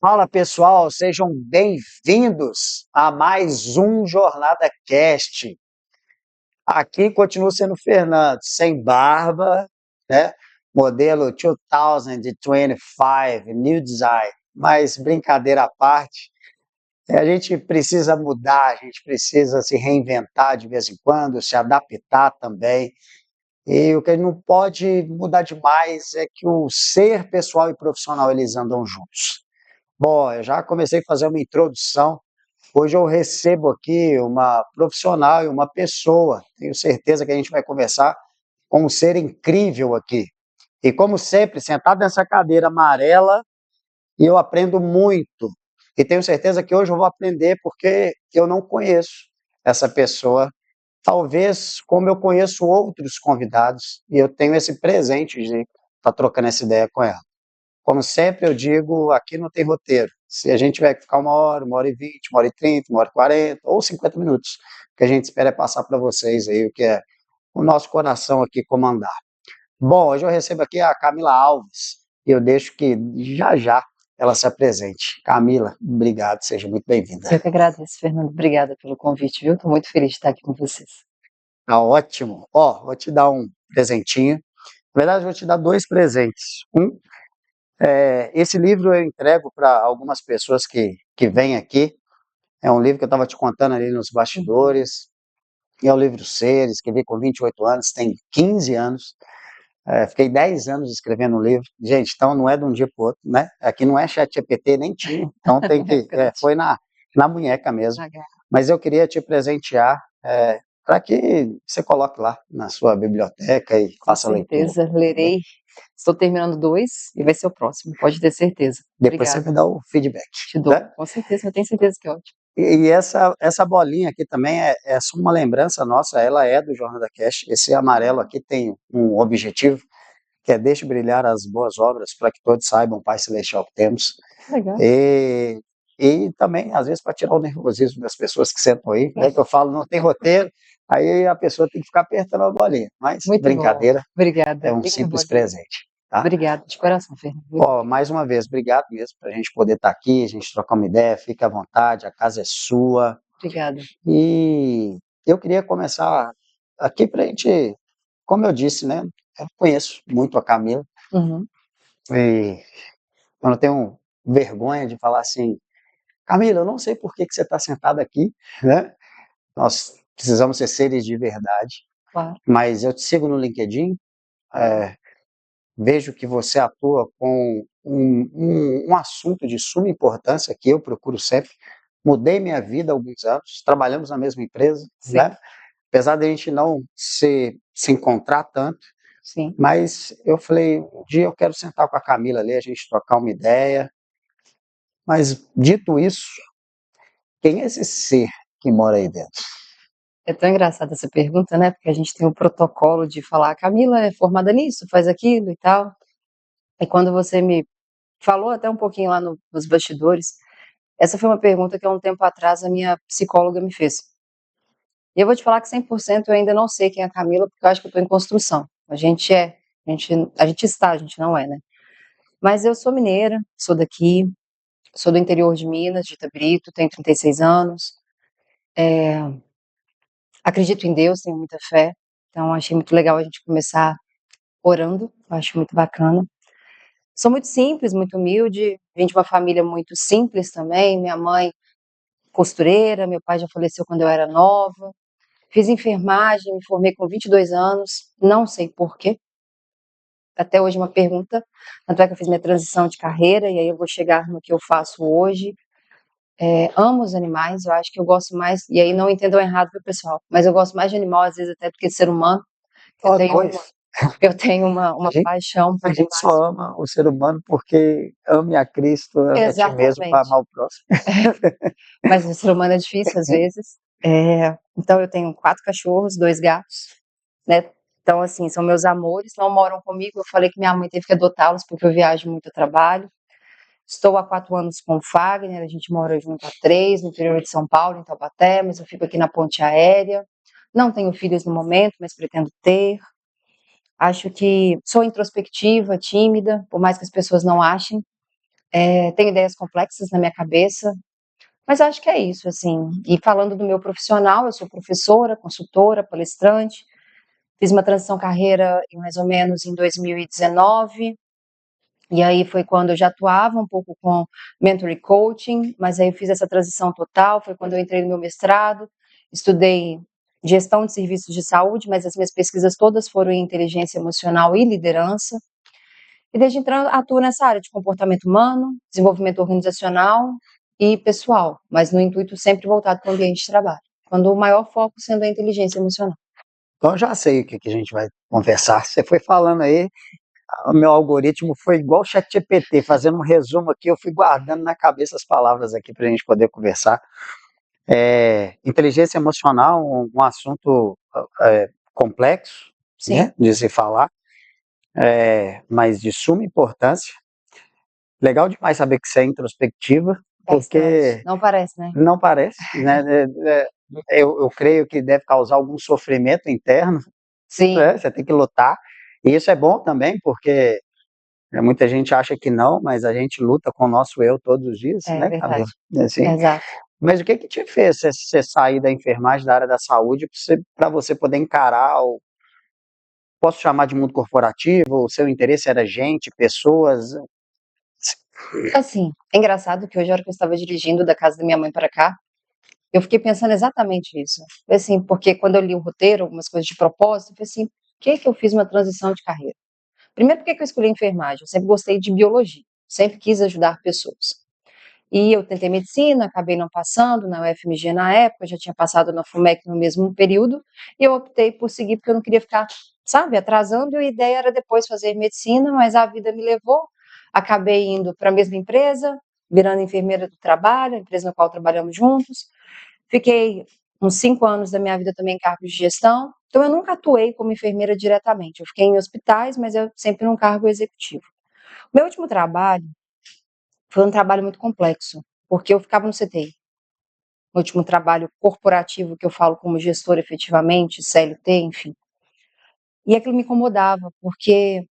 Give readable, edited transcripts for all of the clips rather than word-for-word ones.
Fala pessoal, sejam bem-vindos a mais um Jornada Cast. Aqui continua sendo o Fernando, sem barba, né? Modelo 2025, New Design. Mas brincadeira à parte, a gente precisa mudar, a gente precisa se reinventar de vez em quando, se adaptar também. E o que não pode mudar demais é que o ser pessoal e profissional eles andam juntos. Bom, eu já comecei a fazer uma introdução. Hoje eu recebo aqui uma profissional e uma pessoa. Tenho certeza que a gente vai conversar com um ser incrível aqui. E como sempre, sentado nessa cadeira amarela, e eu aprendo muito. E tenho certeza que hoje eu vou aprender porque eu não conheço essa pessoa. Talvez como eu conheço outros convidados, e eu tenho esse presente de estar trocando essa ideia com ela. Como sempre eu digo, aqui não tem roteiro. Se a gente tiver que ficar 1 hora e 20, 1 hora e 30, 1 hora e 40 ou 50 minutos, o que a gente espera é passar para vocês aí o que é o nosso coração aqui comandar. Bom, hoje eu recebo aqui a Camila Alves e eu deixo que já já ela se apresente. Camila, obrigado, seja muito bem-vinda. Eu que agradeço, Fernando. Obrigada pelo convite, viu? Estou muito feliz de estar aqui com vocês. Tá ótimo. Ó, vou te dar um presentinho. Na verdade, eu vou te dar dois presentes. Esse livro eu entrego para algumas pessoas que vêm aqui. É um livro que eu estava te contando ali nos bastidores. É o livro Ser, escrevi com 28 anos, tem 15 anos. Fiquei 10 anos escrevendo um livro. Gente, então não é de um dia para o outro, né? Aqui não é ChatGPT, nem tinha. Então tem que. Foi na munheca mesmo. Mas eu queria te presentear para que você coloque lá na sua biblioteca e faça a leitura. Com certeza, lerei. Estou terminando 2 e vai ser o próximo, pode ter certeza. Depois você Obrigada. me dá o feedback. Te dou, Né? com certeza, eu tenho certeza que é ótimo. E essa bolinha aqui também é só uma lembrança nossa, ela é do Jornada Cash. Esse amarelo aqui tem um objetivo, que é deixe brilhar as boas obras para que todos saibam, Pai Celestial, que temos. Legal. E também, às vezes, para tirar o nervosismo das pessoas que sentam aí, né, que eu falo, não tem roteiro, aí a pessoa tem que ficar apertando a bolinha. Mas, Muito brincadeira, bom. Obrigada. é um simples presente. Tá? Obrigada, de coração, Fernando. Ó, mais uma vez, obrigado mesmo para a gente poder estar aqui, a gente trocar uma ideia, fique à vontade, a casa é sua. Obrigada. E eu queria começar aqui para a gente, como eu disse, né? Eu conheço muito a Camila e eu não tenho vergonha de falar assim, Camila, eu não sei por que você está sentada aqui, né? Nós precisamos ser seres de verdade, Claro. mas eu te sigo no LinkedIn, vejo que você atua com um assunto de suma importância que eu procuro sempre. Mudei minha vida há alguns anos, trabalhamos na mesma empresa, Sim. né? Apesar de a gente não se encontrar tanto, Sim. mas eu falei, um dia eu quero sentar com a Camila ali, a gente trocar uma ideia. Mas, dito isso, quem é esse ser que mora aí dentro? É tão engraçada essa pergunta, né? Porque a gente tem o protocolo de falar, a Camila é formada nisso, faz aquilo e tal. E quando você me falou até um pouquinho lá nos bastidores, essa foi uma pergunta que há um tempo atrás a minha psicóloga me fez. E eu vou te falar que 100% eu ainda não sei quem é a Camila, porque eu acho que eu estou em construção. A gente está, a gente não é, né? Mas eu sou mineira, sou daqui, sou do interior de Minas, de Itabrito, tenho 36 anos. Acredito em Deus, tenho muita fé. Então achei muito legal a gente começar orando, eu acho muito bacana. Sou muito simples, muito humilde, vim de uma família muito simples também. Minha mãe costureira, meu pai já faleceu quando eu era nova. Fiz enfermagem, me formei com 22 anos, não sei por quê. Até hoje uma pergunta, tanto é que eu fiz minha transição de carreira e aí eu vou chegar no que eu faço hoje. Amo os animais, eu acho que eu gosto mais, e aí não entendam errado, viu, pessoal, mas eu gosto mais de animal às vezes até do que de ser humano. Eu tenho uma paixão por A gente só ama o ser humano porque ame a Cristo, ame a ti mesmo para amar o próximo. Mas o ser humano é difícil às vezes. Então eu tenho 4 cachorros, 2 gatos, né? Então, assim, são meus amores, não moram comigo. Eu falei que minha mãe teve que adotá-los porque eu viajo muito a trabalho. Estou há 4 anos com o Fagner, a gente mora junto há 3, no interior de São Paulo, em Taubaté, mas eu fico aqui na Ponte Aérea. Não tenho filhos no momento, mas pretendo ter. Acho que sou introspectiva, tímida, por mais que as pessoas não achem. tenho ideias complexas na minha cabeça, mas acho que é isso, assim. E falando do meu profissional, eu sou professora, consultora, palestrante, fiz uma transição carreira em mais ou menos em 2019, e aí foi quando eu já atuava um pouco com mentor e coaching, mas aí eu fiz essa transição total, foi quando eu entrei no meu mestrado, estudei gestão de serviços de saúde, mas as minhas pesquisas todas foram em inteligência emocional e liderança. E desde então atuo nessa área de comportamento humano, desenvolvimento organizacional e pessoal, mas no intuito sempre voltado para o ambiente de trabalho, quando o maior foco sendo a inteligência emocional. Então eu já sei o que a gente vai conversar. Você foi falando aí, o meu algoritmo foi igual o ChatGPT, fazendo um resumo aqui, eu fui guardando na cabeça as palavras aqui para a gente poder conversar. Inteligência emocional, um assunto complexo, Sim, né, de se falar, mas de suma importância. Legal demais saber que você é introspectiva, bastante. porque Não parece, né? não parece, né? Eu creio que deve causar algum sofrimento interno, né? Sim, Você tem que lutar. E isso é bom também, porque muita gente acha que não, mas a gente luta com o nosso eu todos os dias, é né, Camila? verdade. Assim, Exato. mas o que te fez você sair da enfermagem, da área da saúde, para você poder encarar o, posso chamar de mundo corporativo, o seu interesse era gente, pessoas? Assim, é engraçado que hoje, a hora que eu estava dirigindo da casa da minha mãe para cá, eu fiquei pensando exatamente isso. Assim, porque quando eu li o roteiro, algumas coisas de propósito, eu falei assim, por que eu fiz uma transição de carreira? Primeiro, por que eu escolhi enfermagem? Eu sempre gostei de biologia, sempre quis ajudar pessoas. E eu tentei medicina, acabei não passando na UFMG na época, já tinha passado na FUMEC no mesmo período, e eu optei por seguir porque eu não queria ficar, sabe, atrasando, e a ideia era depois fazer medicina, mas a vida me levou, acabei indo para a mesma empresa, virando enfermeira do trabalho, a empresa na qual trabalhamos juntos, fiquei uns 5 anos da minha vida também em cargos de gestão, então eu nunca atuei como enfermeira diretamente, eu fiquei em hospitais, mas eu sempre num cargo executivo. Meu último trabalho foi um trabalho muito complexo, porque eu ficava no CTI. No último trabalho corporativo que eu falo como gestora efetivamente, CLT, enfim. E aquilo me incomodava, porque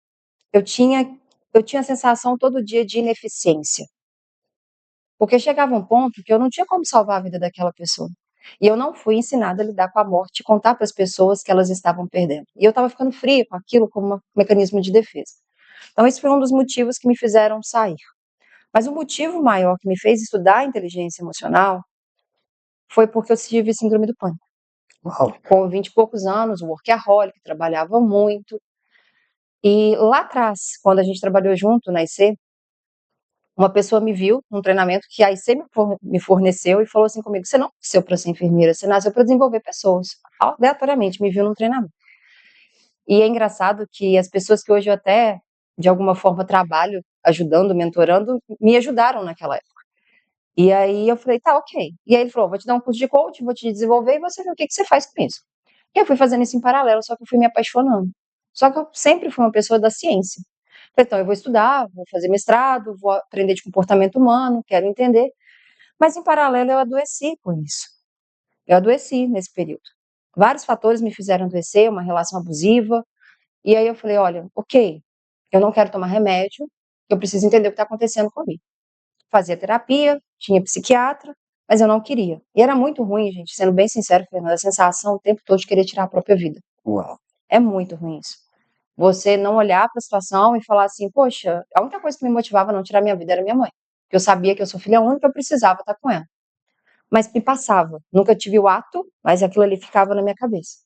eu tinha eu tinha a sensação todo dia de ineficiência. Porque chegava um ponto que eu não tinha como salvar a vida daquela pessoa. E eu não fui ensinada a lidar com a morte e contar para as pessoas que elas estavam perdendo. E eu estava ficando fria com aquilo como um mecanismo de defesa. Então, esse foi um dos motivos que me fizeram sair. Mas o motivo maior que me fez estudar inteligência emocional foi porque eu tive síndrome do pânico. Uau. Com 20 e poucos anos, workaholic, trabalhava muito. E lá atrás, quando a gente trabalhou junto na IC, uma pessoa me viu num treinamento que a IC me forneceu e falou assim comigo: você não nasceu para ser enfermeira, você nasceu para desenvolver pessoas. Aleatoriamente me viu num treinamento. E é engraçado que as pessoas que hoje eu até, de alguma forma, trabalho ajudando, mentorando, me ajudaram naquela época. E aí eu falei, tá, ok. E aí ele falou, vou te dar um curso de coaching, vou te desenvolver e você vê o que você faz com isso. E eu fui fazendo isso em paralelo, só que eu fui me apaixonando. Só que eu sempre fui uma pessoa da ciência. Falei, então, eu vou estudar, vou fazer mestrado, vou aprender de comportamento humano, quero entender. Mas em paralelo eu adoeci com isso. Eu adoeci nesse período. Vários fatores me fizeram adoecer, uma relação abusiva. E aí eu falei, olha, ok, eu não quero tomar remédio, eu preciso entender o que está acontecendo comigo. Fazia terapia, tinha psiquiatra, mas eu não queria. E era muito ruim, gente, sendo bem sincero, Fernanda, a sensação o tempo todo de querer tirar a própria vida. Uau. É muito ruim isso. Você não olhar para a situação e falar assim, poxa, a única coisa que me motivava a não tirar minha vida era minha mãe. Porque eu sabia que eu sou filha única, eu precisava estar com ela. Mas me passava. Nunca tive o ato, mas aquilo ali ficava na minha cabeça.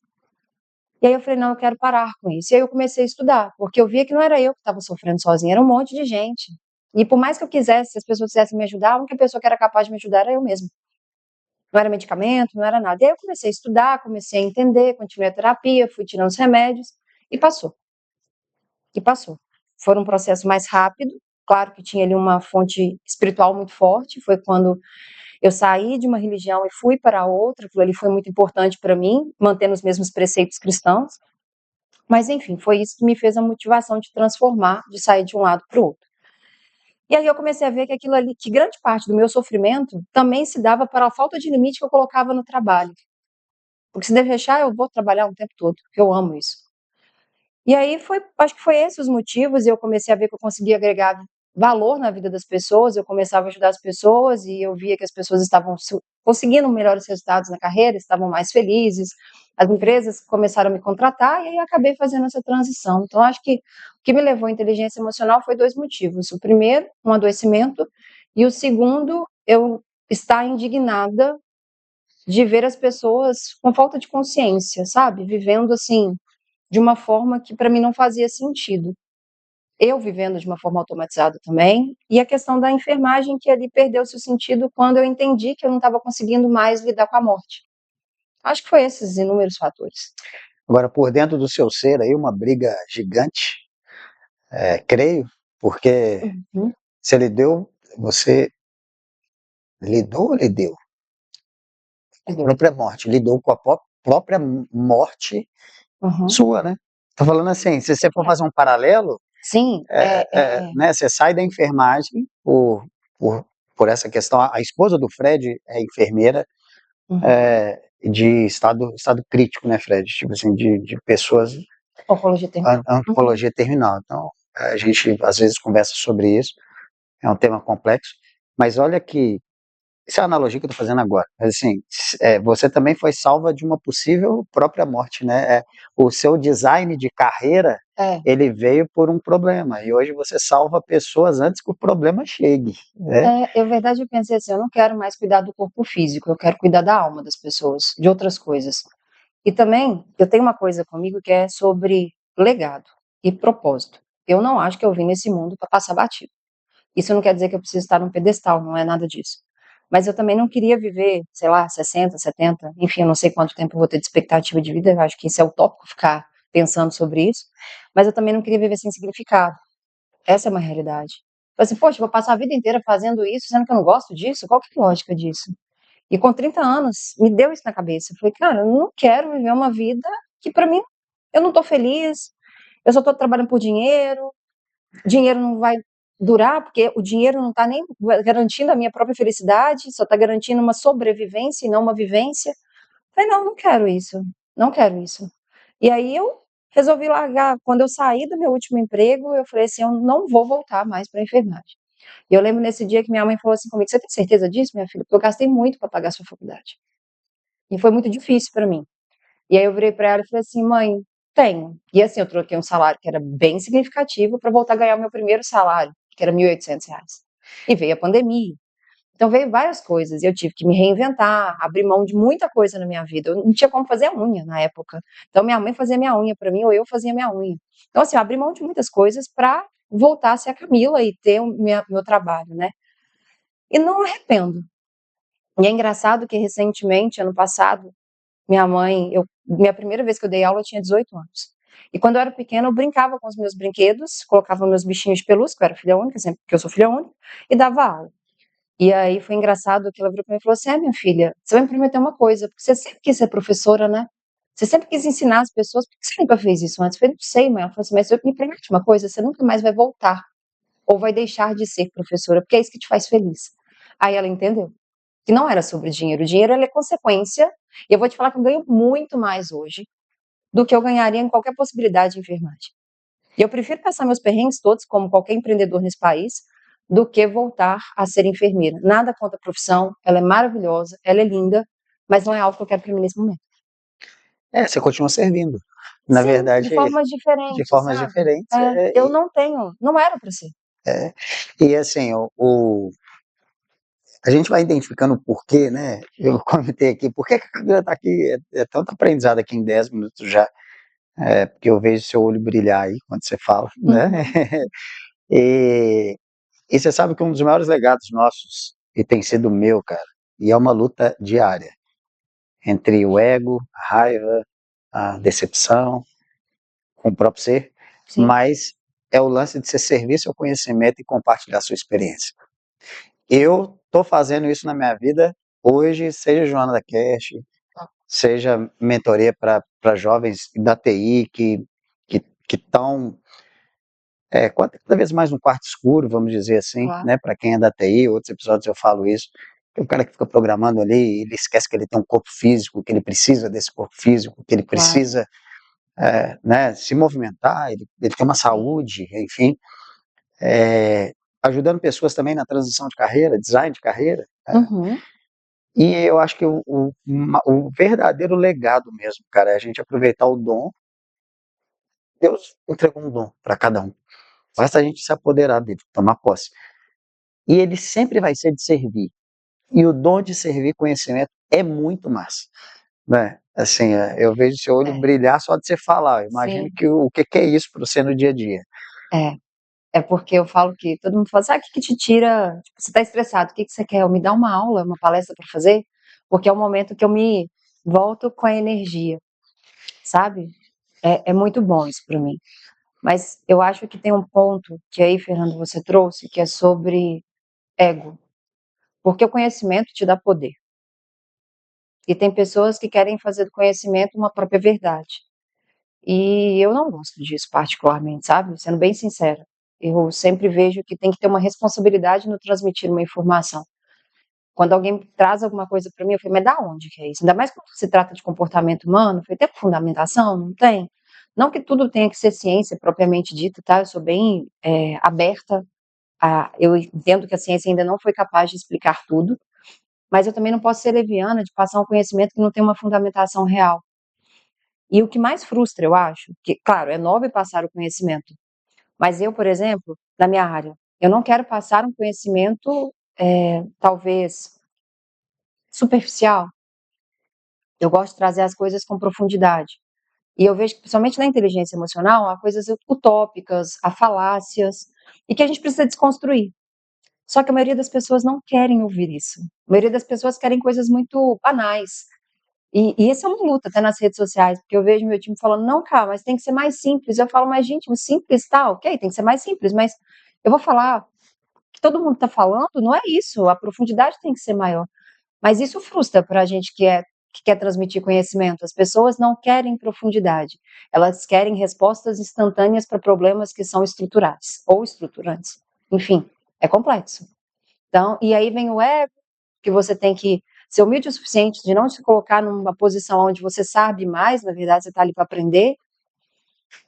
E aí eu falei, não, eu quero parar com isso. E aí eu comecei a estudar, porque eu via que não era eu que estava sofrendo sozinha, era um monte de gente. E por mais que eu quisesse, se as pessoas quisessem me ajudar, a única pessoa que era capaz de me ajudar era eu mesma. Não era medicamento, não era nada. E aí eu comecei a estudar, comecei a entender, continuei a terapia, fui tirando os remédios e passou. E passou. Foi um processo mais rápido, claro que tinha ali uma fonte espiritual muito forte, foi quando eu saí de uma religião e fui para outra, aquilo ali foi muito importante para mim, mantendo os mesmos preceitos cristãos, mas enfim, foi isso que me fez a motivação de transformar, de sair de um lado para o outro. E aí eu comecei a ver que aquilo ali, que grande parte do meu sofrimento também se dava para a falta de limite que eu colocava no trabalho. Porque se deixar, eu vou trabalhar o tempo todo, porque eu amo isso. E aí foi, acho que foi esses os motivos, e eu comecei a ver que eu conseguia agregar valor na vida das pessoas, eu começava a ajudar as pessoas e eu via que as pessoas estavam conseguindo melhores resultados na carreira, estavam mais felizes, as empresas começaram a me contratar e aí eu acabei fazendo essa transição. Então, acho que o que me levou à inteligência emocional foi 2 motivos. O primeiro, um adoecimento, e o segundo, eu estar indignada de ver as pessoas com falta de consciência, sabe, vivendo, assim, de uma forma que para mim não fazia sentido. Eu vivendo de uma forma automatizada também, e a questão da enfermagem que ali perdeu-se o sentido quando eu entendi que eu não estava conseguindo mais lidar com a morte. Acho que foi esses inúmeros fatores. Agora, por dentro do seu ser aí, uma briga gigante, creio, porque Uhum. você lidou ou lidou? A Entendeu? própria morte, lidou com a própria morte Uhum. sua, né? Tô falando assim, se você for fazer um paralelo, Sim, né, você sai da enfermagem por, por essa questão. A esposa do Fred é enfermeira, uhum. de estado crítico, né, Fred? Tipo assim, de pessoas Oncologia terminal. Uhum. oncologia terminal. Então, a gente às vezes conversa sobre isso, é um tema complexo, mas olha que, essa é a analogia que eu estou fazendo agora, mas assim, você também foi salva de uma possível própria morte, né? O seu design de carreira, É, ele veio por um problema, e hoje você salva pessoas antes que o problema chegue, né? verdade eu pensei assim, eu não quero mais cuidar do corpo físico, eu quero cuidar da alma das pessoas, de outras coisas. E também, eu tenho uma coisa comigo que é sobre legado e propósito. Eu não acho que eu vim nesse mundo para passar batido. Isso não quer dizer que eu preciso estar num pedestal, não é nada disso. Mas eu também não queria viver, sei lá, 60, 70, enfim, eu não sei quanto tempo eu vou ter de expectativa de vida, eu acho que isso é utópico ficar pensando sobre isso, mas eu também não queria viver sem significado. Essa é uma realidade. Falei assim, poxa, vou passar a vida inteira fazendo isso, sendo que eu não gosto disso? Qual que é a lógica disso? E com 30 anos, me deu isso na cabeça. Eu falei, cara, eu não quero viver uma vida que para mim, eu não tô feliz, eu só tô trabalhando por dinheiro, dinheiro não vai durar, porque o dinheiro não está nem garantindo a minha própria felicidade, só está garantindo uma sobrevivência e não uma vivência. Falei, não, não quero isso, não quero isso. E aí eu resolvi largar. Quando eu saí do meu último emprego, eu falei assim, eu não vou voltar mais para a enfermagem. E eu lembro nesse dia que minha mãe falou assim comigo, você tem certeza disso, minha filha? Porque eu gastei muito para pagar a sua faculdade. E foi muito difícil para mim. E aí eu virei para ela e falei assim, mãe, tenho. E assim, eu troquei um salário que era bem significativo para voltar a ganhar o meu primeiro salário, que era R$ 1.800. E veio a pandemia. Então veio várias coisas, e eu tive que me reinventar, abrir mão de muita coisa na minha vida. Eu não tinha como fazer a unha na época. Então minha mãe fazia minha unha para mim, ou eu fazia minha unha. Então assim, eu abri mão de muitas coisas para voltar a ser a Camila e ter o meu trabalho, né? E não arrependo. E é engraçado que recentemente, ano passado, minha primeira vez que eu dei aula eu tinha 18 anos. E quando eu era pequena, eu brincava com os meus brinquedos, colocava meus bichinhos de pelúcia, que eu era filha única, sempre que eu sou filha única, e dava aula. E aí foi engraçado que ela virou para mim e falou assim: minha filha, você vai me prometer uma coisa, porque você sempre quis ser professora, né? Você sempre quis ensinar as pessoas, por que você nunca fez isso antes? Eu falei, não sei, mãe. Ela falou assim, mas me promete uma coisa, você nunca mais vai voltar, ou vai deixar de ser professora, porque é isso que te faz feliz. Aí ela entendeu que não era sobre dinheiro. O dinheiro ele é consequência, e eu vou te falar que eu ganho muito mais hoje do que eu ganharia em qualquer possibilidade de enfermagem. E eu prefiro passar meus perrengues todos, como qualquer empreendedor nesse país, do que voltar a ser enfermeira. Nada contra a profissão, ela é maravilhosa, ela é linda, mas não é algo que eu quero para mim nesse momento. Você continua servindo. Na Sim, de verdade, formas de diferentes, formas sabe? diferentes. Eu não tenho, não era para ser. E assim, a gente vai identificando o porquê, né? Eu comentei aqui, por que a Camila está aqui? É tanto aprendizado aqui em 10 minutos já, porque eu vejo seu olho brilhar aí quando você fala, né? Uhum. E, e você sabe que um dos maiores legados nossos, e tem sido o meu, cara, e é uma luta diária, entre o ego, a raiva, a decepção com o próprio ser, Sim, mas é o lance de você servir seu conhecimento e compartilhar sua experiência. Eu tô fazendo isso na minha vida hoje, seja Joana da Cash, seja mentoria para jovens da TI que estão cada vez mais no quarto escuro, vamos dizer assim, claro, né? Para quem é da TI, outros episódios eu falo isso. Tem um cara que fica programando ali, ele esquece que ele tem um corpo físico, que ele precisa desse corpo físico, que ele claro. precisa né, se movimentar, ele tem uma Sim. saúde, enfim. É, ajudando pessoas também na transição de carreira, design de carreira. Uhum. E eu acho que o verdadeiro legado mesmo, cara, é a gente aproveitar o dom. Deus entregou um dom para cada um. Basta a gente se apoderar dele, tomar posse. E ele sempre vai ser de servir. E o dom de servir conhecimento é muito massa. Né? Assim, eu vejo seu olho brilhar só de você falar. Eu imagino Sim. que o que é isso para você no dia a dia. É porque eu falo que todo mundo fala assim: "Ah, o que que te tira, tipo, você tá estressado, o que que você quer? Me dá uma aula, uma palestra para fazer?" Porque é o momento que eu me volto com a energia, sabe. É muito bom isso para mim. Mas eu acho que tem um ponto que aí, Fernando, você trouxe, que é sobre ego, porque o conhecimento te dá poder. E tem pessoas que querem fazer do conhecimento uma própria verdade. E eu não gosto disso particularmente, sabe, sendo bem sincera. Eu sempre vejo que tem que ter uma responsabilidade no transmitir uma informação. Quando alguém traz alguma coisa para mim, eu falei: "Mas da onde que é isso?" Ainda mais quando se trata de comportamento humano, eu falei: "Tem fundamentação? Não tem?" Não que tudo tenha que ser ciência propriamente dita, tá, eu sou bem, aberta eu entendo que a ciência ainda não foi capaz de explicar tudo, mas eu também não posso ser leviana de passar um conhecimento que não tem uma fundamentação real. E o que mais frustra, eu acho, que, claro, é nobre passar o conhecimento, mas eu, por exemplo, na minha área, eu não quero passar um conhecimento, talvez superficial. Eu gosto de trazer as coisas com profundidade. E eu vejo que, principalmente na inteligência emocional, há coisas utópicas, há falácias, e que a gente precisa desconstruir. Só que a maioria das pessoas não querem ouvir isso. A maioria das pessoas querem coisas muito banais. E essa é uma luta até nas redes sociais, porque eu vejo meu time falando: "Não, cara, mas tem que ser mais simples". Eu falo: "Mas, gente, o simples tá ok, tem que ser mais simples, mas eu vou falar que todo mundo está falando, não é isso, a profundidade tem que ser maior". Mas isso frustra para a gente que quer transmitir conhecimento. As pessoas não querem profundidade, elas querem respostas instantâneas para problemas que são estruturais ou estruturantes. Enfim, é complexo. Então, e aí vem o ego, que você tem que ser humilde o suficiente de não se colocar numa posição onde você sabe mais, na verdade você está ali para aprender,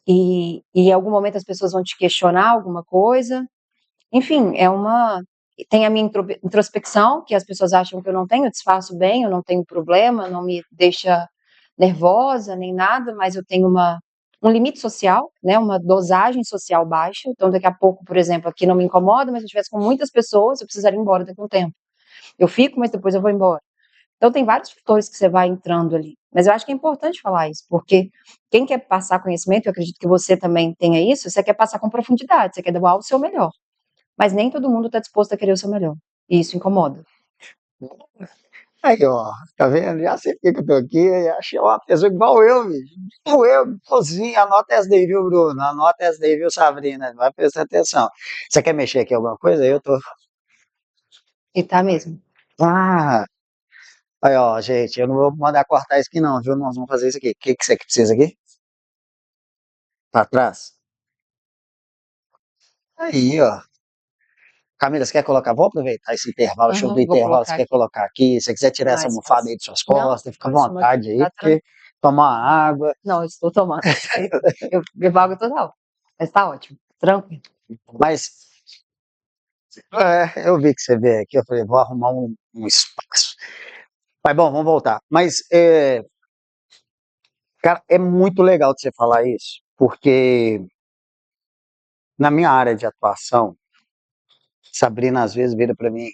e em algum momento as pessoas vão te questionar alguma coisa. Enfim, tem a minha introspecção, que as pessoas acham que eu não tenho, eu disfarço bem, eu não tenho problema, não me deixa nervosa nem nada, mas eu tenho um limite social, né, uma dosagem social baixa, então daqui a pouco, por exemplo, aqui não me incomoda, mas se eu estivesse com muitas pessoas, eu precisaria ir embora daqui a um tempo. Eu fico, mas depois eu vou embora. Então tem vários fatores que você vai entrando ali. Mas eu acho que é importante falar isso, porque quem quer passar conhecimento, eu acredito que você também tenha isso, você quer passar com profundidade, você quer dar o seu melhor. Mas nem todo mundo está disposto a querer o seu melhor. E isso incomoda. Aí, ó, tá vendo? Já sei porque que eu tô aqui, achei uma pessoa igual eu, bicho. Igual eu, igualzinho. Anota essa daí, viu, Bruno? Anota essa daí, viu, Sabrina? Vai prestar atenção. Você quer mexer aqui em alguma coisa? Eu tô. E tá mesmo. Ah, aí, ó, gente, eu não vou mandar cortar isso aqui, não, viu? Nós vamos fazer isso aqui. O que que você precisa aqui? Pra trás? Aí, ó. Camila, você quer colocar? Vou aproveitar esse intervalo, show do Aham, vou intervalo. Você colocar quer aqui. colocar aqui? Se você quiser tirar essa Mais almofada fácil. aí de suas Não, costas, fica à próximo aqui. vontade aí, Tá porque tranquilo. tomar água. Não, eu estou tomando. Eu bebo água toda hora. Mas tá ótimo. Tranquilo. Mas eu vi que você veio aqui, eu falei, vou arrumar um espaço. Mas bom, vamos voltar. Mas, cara, é muito legal de você falar isso, porque na minha área de atuação, Sabrina às vezes vira para mim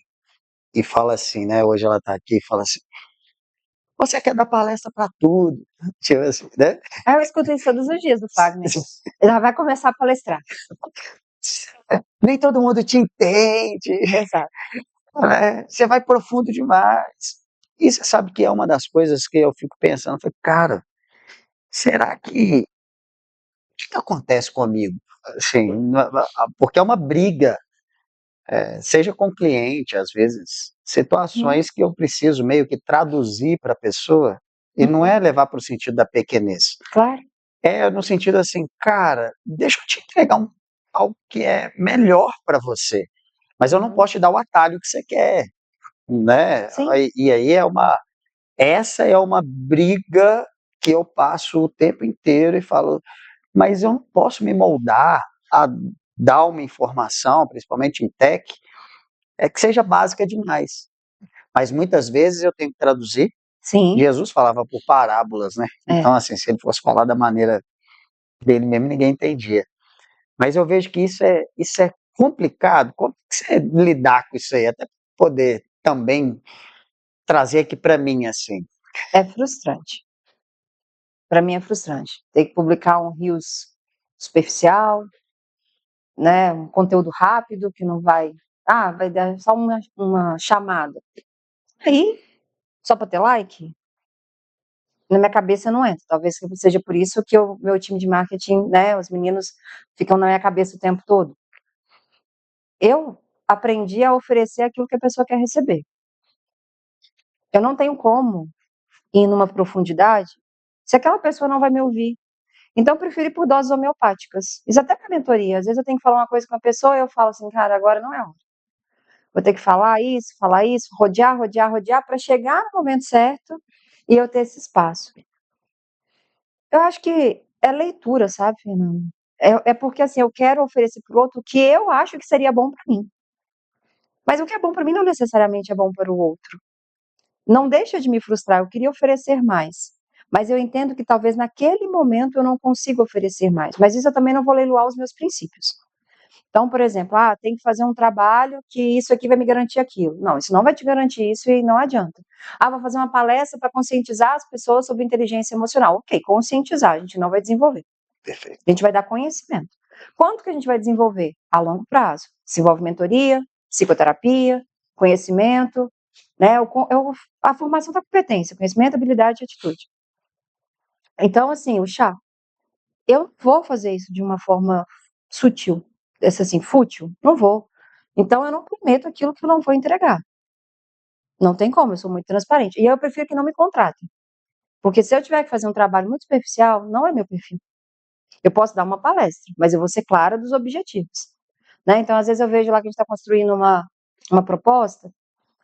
e fala assim, né? Hoje ela tá aqui e fala assim: você quer dar palestra para tudo? Tipo assim, né? Aí eu escuto isso todos os dias do Fagner. Ele já vai começar a palestrar. Nem todo mundo te entende, Exato. né? Você vai profundo demais. E você sabe que é uma das coisas que eu fico pensando, falei, cara, será que que acontece comigo? Assim, porque é uma briga, seja com o cliente, às vezes, Uhum. situações que eu preciso meio que traduzir para a pessoa, e não é levar para o sentido da pequenez. Claro. É no sentido assim, cara, deixa eu te entregar algo que é melhor para você, mas eu não Uhum. posso te dar o atalho que você quer, né? Sim. E aí essa é uma briga que eu passo o tempo inteiro e falo, mas eu não posso me moldar a dá uma informação, principalmente em tech, é que seja básica demais. Mas muitas vezes eu tenho que traduzir. Sim. Jesus falava por parábolas, né? Então, assim, se ele fosse falar da maneira dele mesmo, ninguém entendia. Mas eu vejo que isso é complicado. Como que você lidar com isso aí? Até poder também trazer aqui para mim, assim. É frustrante. Para mim é frustrante. Ter que publicar um Reels superficial, né? Um conteúdo rápido que não vai. Ah, vai dar só uma chamada. Aí, só para ter like? Na minha cabeça não entra. Talvez seja por isso que o meu time de marketing, né? Os meninos ficam na minha cabeça o tempo todo. Eu aprendi a oferecer aquilo que a pessoa quer receber. Eu não tenho como ir numa profundidade se aquela pessoa não vai me ouvir. Então, eu prefiro ir por doses homeopáticas. Isso até para mentoria. Às vezes eu tenho que falar uma coisa com a pessoa e eu falo assim, cara, agora não é hora. Vou ter que falar isso, rodear, rodear, rodear, para chegar no momento certo e eu ter esse espaço. Eu acho que é leitura, sabe, Fernando? É porque, assim, eu quero oferecer para o outro o que eu acho que seria bom para mim. Mas o que é bom para mim não necessariamente é bom para o outro. Não deixa de me frustrar, eu queria oferecer mais. Mas eu entendo que talvez naquele momento eu não consiga oferecer mais. Mas isso eu também não vou leiloar os meus princípios. Então, por exemplo, tem que fazer um trabalho que isso aqui vai me garantir aquilo. Não, isso não vai te garantir isso e não adianta. Vou fazer uma palestra para conscientizar as pessoas sobre inteligência emocional. Ok, conscientizar, a gente não vai desenvolver. Perfeito. A gente vai dar conhecimento. Quanto que a gente vai desenvolver? A longo prazo. Desenvolve mentoria, psicoterapia, conhecimento, né? A formação da competência, conhecimento, habilidade e atitude. Então, assim, o chá, eu vou fazer isso de uma forma sutil, assim, fútil, não vou. Então, eu não prometo aquilo que eu não vou entregar. Não tem como, eu sou muito transparente. E eu prefiro que não me contratem. Porque se eu tiver que fazer um trabalho muito superficial, não é meu perfil. Eu posso dar uma palestra, mas eu vou ser clara dos objetivos. Né? Então, às vezes eu vejo lá que a gente está construindo uma proposta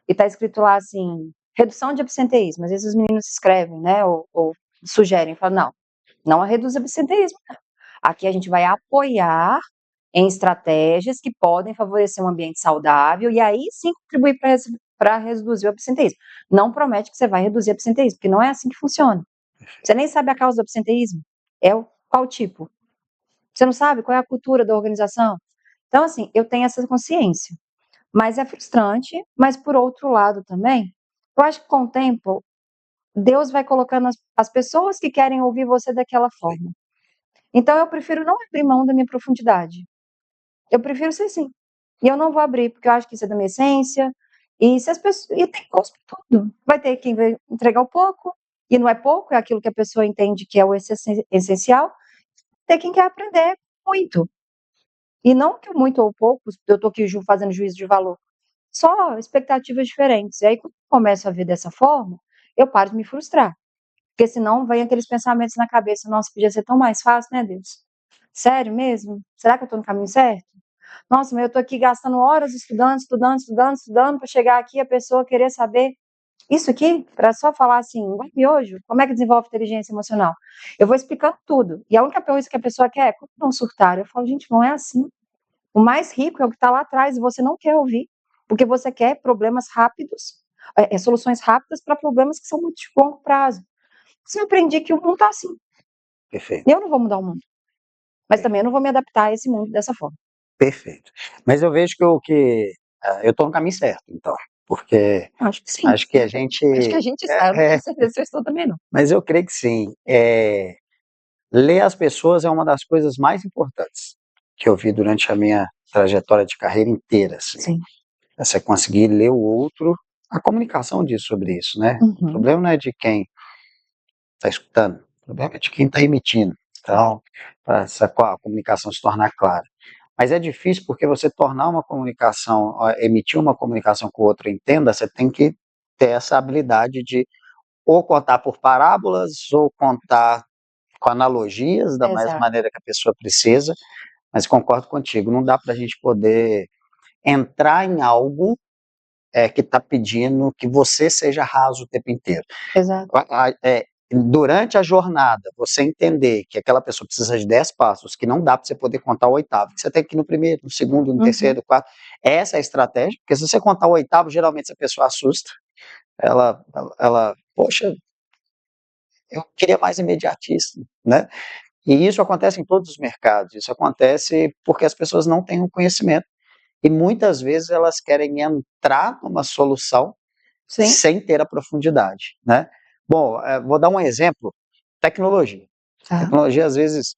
e está escrito lá assim, redução de absenteísmo. Às vezes os meninos escrevem, né, ou sugerem, falam, não reduz absenteísmo. Aqui a gente vai apoiar em estratégias que podem favorecer um ambiente saudável e aí sim contribuir para reduzir o absenteísmo. Não promete que você vai reduzir o absenteísmo, porque não é assim que funciona. Você nem sabe a causa do absenteísmo. Qual tipo? Você não sabe qual é a cultura da organização? Então, assim, eu tenho essa consciência. Mas é frustrante, mas por outro lado também, eu acho que com o tempo, Deus vai colocando as pessoas que querem ouvir você daquela forma. Então, eu prefiro não abrir mão da minha profundidade. Eu prefiro ser assim. E eu não vou abrir, porque eu acho que isso é da minha essência. E se as pessoas. E tem gosto por tudo. Vai ter quem vai entregar o pouco, e não é pouco, é aquilo que a pessoa entende que é o essencial. Tem quem quer aprender muito. E não que muito ou pouco, eu estou aqui fazendo juízo de valor. Só expectativas diferentes. E aí, quando eu começo a ver dessa forma, eu paro de me frustrar. Porque senão vem aqueles pensamentos na cabeça, nossa, podia ser tão mais fácil, né, Deus? Sério mesmo? Será que eu estou no caminho certo? Nossa, mas eu estou aqui gastando horas estudando, estudando, estudando, estudando, para chegar aqui e a pessoa querer saber isso aqui, para só falar assim, igual miojo, como é que desenvolve inteligência emocional? Eu vou explicando tudo. E a única coisa que a pessoa quer é como não surtar. Eu falo, gente, não é assim. O mais rico é o que está lá atrás e você não quer ouvir, porque você quer problemas rápidos, soluções rápidas para problemas que são muito de longo prazo. Você aprendi que o mundo está assim. Perfeito. Eu não vou mudar o mundo, mas também eu não vou me adaptar a esse mundo dessa forma. Perfeito. Mas eu vejo eu estou no caminho certo, então, porque Acho que sim. acho que a gente... Acho que a gente está. Eu não tenho certeza se eu estou também, não. Mas eu creio que sim. Ler as pessoas é uma das coisas mais importantes que eu vi durante a minha trajetória de carreira inteira. Assim. Sim. Você conseguir ler o outro, a comunicação diz sobre isso, né? Uhum. O problema não é de quem está escutando, o problema é de quem está emitindo. Então, para a comunicação se tornar clara. Mas é difícil porque você tornar uma comunicação, emitir uma comunicação que o outro entenda, você tem que ter essa habilidade de ou contar por parábolas ou contar com analogias da mesma maneira que a pessoa precisa, mas concordo contigo, não dá para a gente poder entrar em algo que está pedindo que você seja raso o tempo inteiro. Exato. durante a jornada, você entender que aquela pessoa precisa de 10 passos, que não dá para você poder contar o oitavo, que você tem que ir no primeiro, no segundo, no terceiro, no quarto. Essa é a estratégia, porque se você contar o oitavo, geralmente essa pessoa assusta. Poxa, eu queria mais imediatista, né? E isso acontece em todos os mercados, isso acontece porque as pessoas não têm o conhecimento. E muitas vezes elas querem entrar numa solução Sim. sem ter a profundidade, né? Bom, vou dar um exemplo, tecnologia. Tá. Tecnologia, às vezes,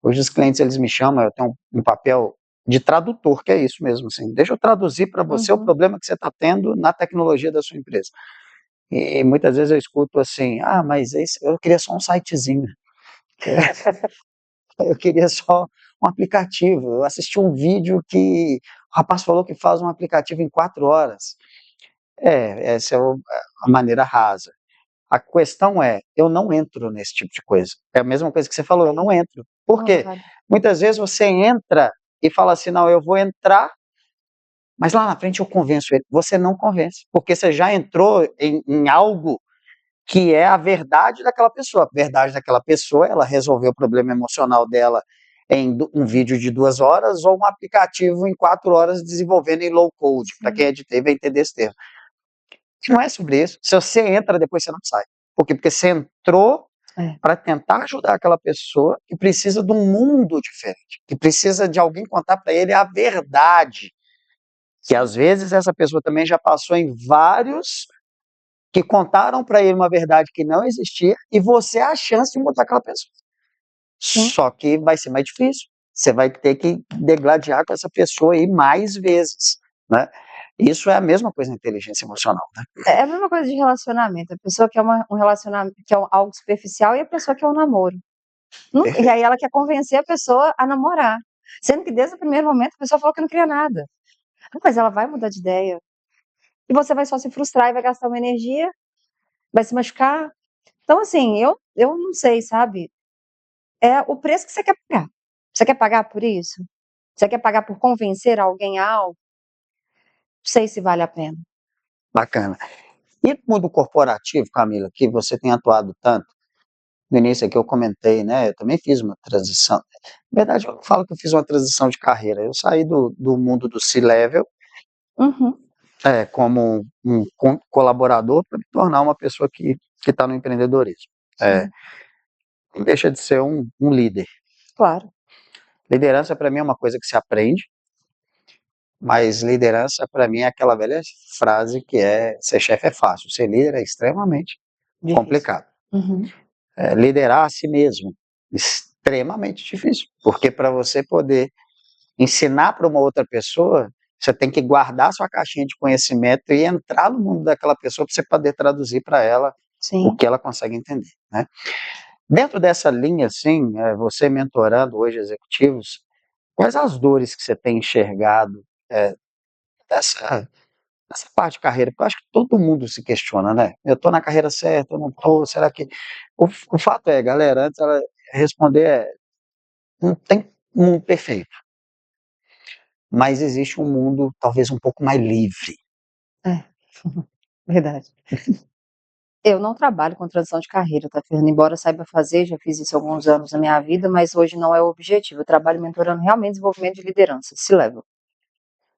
hoje os clientes eles me chamam, eu tenho um papel de tradutor, que é isso mesmo, assim, deixa eu traduzir para você o problema que você está tendo na tecnologia da sua empresa. E muitas vezes eu escuto assim, mas eu queria só um sitezinho, eu queria só um aplicativo, eu assisti um vídeo que o rapaz falou que faz um aplicativo em 4 horas. Essa é a maneira rasa. A questão é, eu não entro nesse tipo de coisa. É a mesma coisa que você falou, eu não entro. Por quê? Claro. Muitas vezes você entra e fala assim, não, eu vou entrar, mas lá na frente eu convenço ele. Você não convence, porque você já entrou em algo que é a verdade daquela pessoa. A verdade daquela pessoa, ela resolveu o problema emocional dela em um vídeo de 2 horas ou um aplicativo em 4 horas desenvolvendo em low code. Para quem é de TI vai entender esse termo. Não é sobre isso. Se você entra, depois você não sai. Por quê? Porque você entrou para tentar ajudar aquela pessoa que precisa de um mundo diferente, que precisa de alguém contar para ele a verdade. Que às vezes essa pessoa também já passou em vários que contaram para ele uma verdade que não existia e você é a chance de mudar aquela pessoa. Só que vai ser mais difícil. Você vai ter que degladiar com essa pessoa aí mais vezes, né? Isso é a mesma coisa na inteligência emocional, né? É a mesma coisa de relacionamento. A pessoa quer um relacionamento, quer algo superficial, e a pessoa quer um namoro. E aí ela quer convencer a pessoa a namorar. Sendo que desde o primeiro momento a pessoa falou que não queria nada. Mas ela vai mudar de ideia. E você vai só se frustrar e vai gastar uma energia, vai se machucar. Então, assim, eu não sei, sabe? É o preço que você quer pagar. Você quer pagar por isso? Você quer pagar por convencer alguém a algo? Não sei se vale a pena. Bacana. E no mundo corporativo, Camila, que você tem atuado tanto, no início aqui eu comentei, né? Eu também fiz uma transição. Na verdade, eu falo que eu fiz uma transição de carreira. Eu saí do mundo do C-Level como um colaborador para me tornar uma pessoa que está no empreendedorismo. Não deixa de ser um líder. Claro. Liderança para mim é uma coisa que se aprende, mas liderança para mim é aquela velha frase que é ser chefe é fácil, ser líder é extremamente Difícil. complicado. Liderar a si mesmo, extremamente difícil, porque para você poder ensinar para uma outra pessoa, você tem que guardar sua caixinha de conhecimento e entrar no mundo daquela pessoa para você poder traduzir para ela o que ela consegue entender, né? Dentro dessa linha, assim, você mentorando hoje executivos, quais as dores que você tem enxergado dessa parte de carreira? Porque eu acho que todo mundo se questiona, né? Eu estou na carreira certa, eu não estou, será que... O fato é, galera, antes ela responder não tem um mundo perfeito, mas existe um mundo talvez um pouco mais livre. Verdade. Eu não trabalho com transição de carreira, tá, Fernanda? Embora saiba fazer, já fiz isso há alguns anos na minha vida, mas hoje não é o objetivo. Eu trabalho mentorando realmente desenvolvimento de liderança, C-level.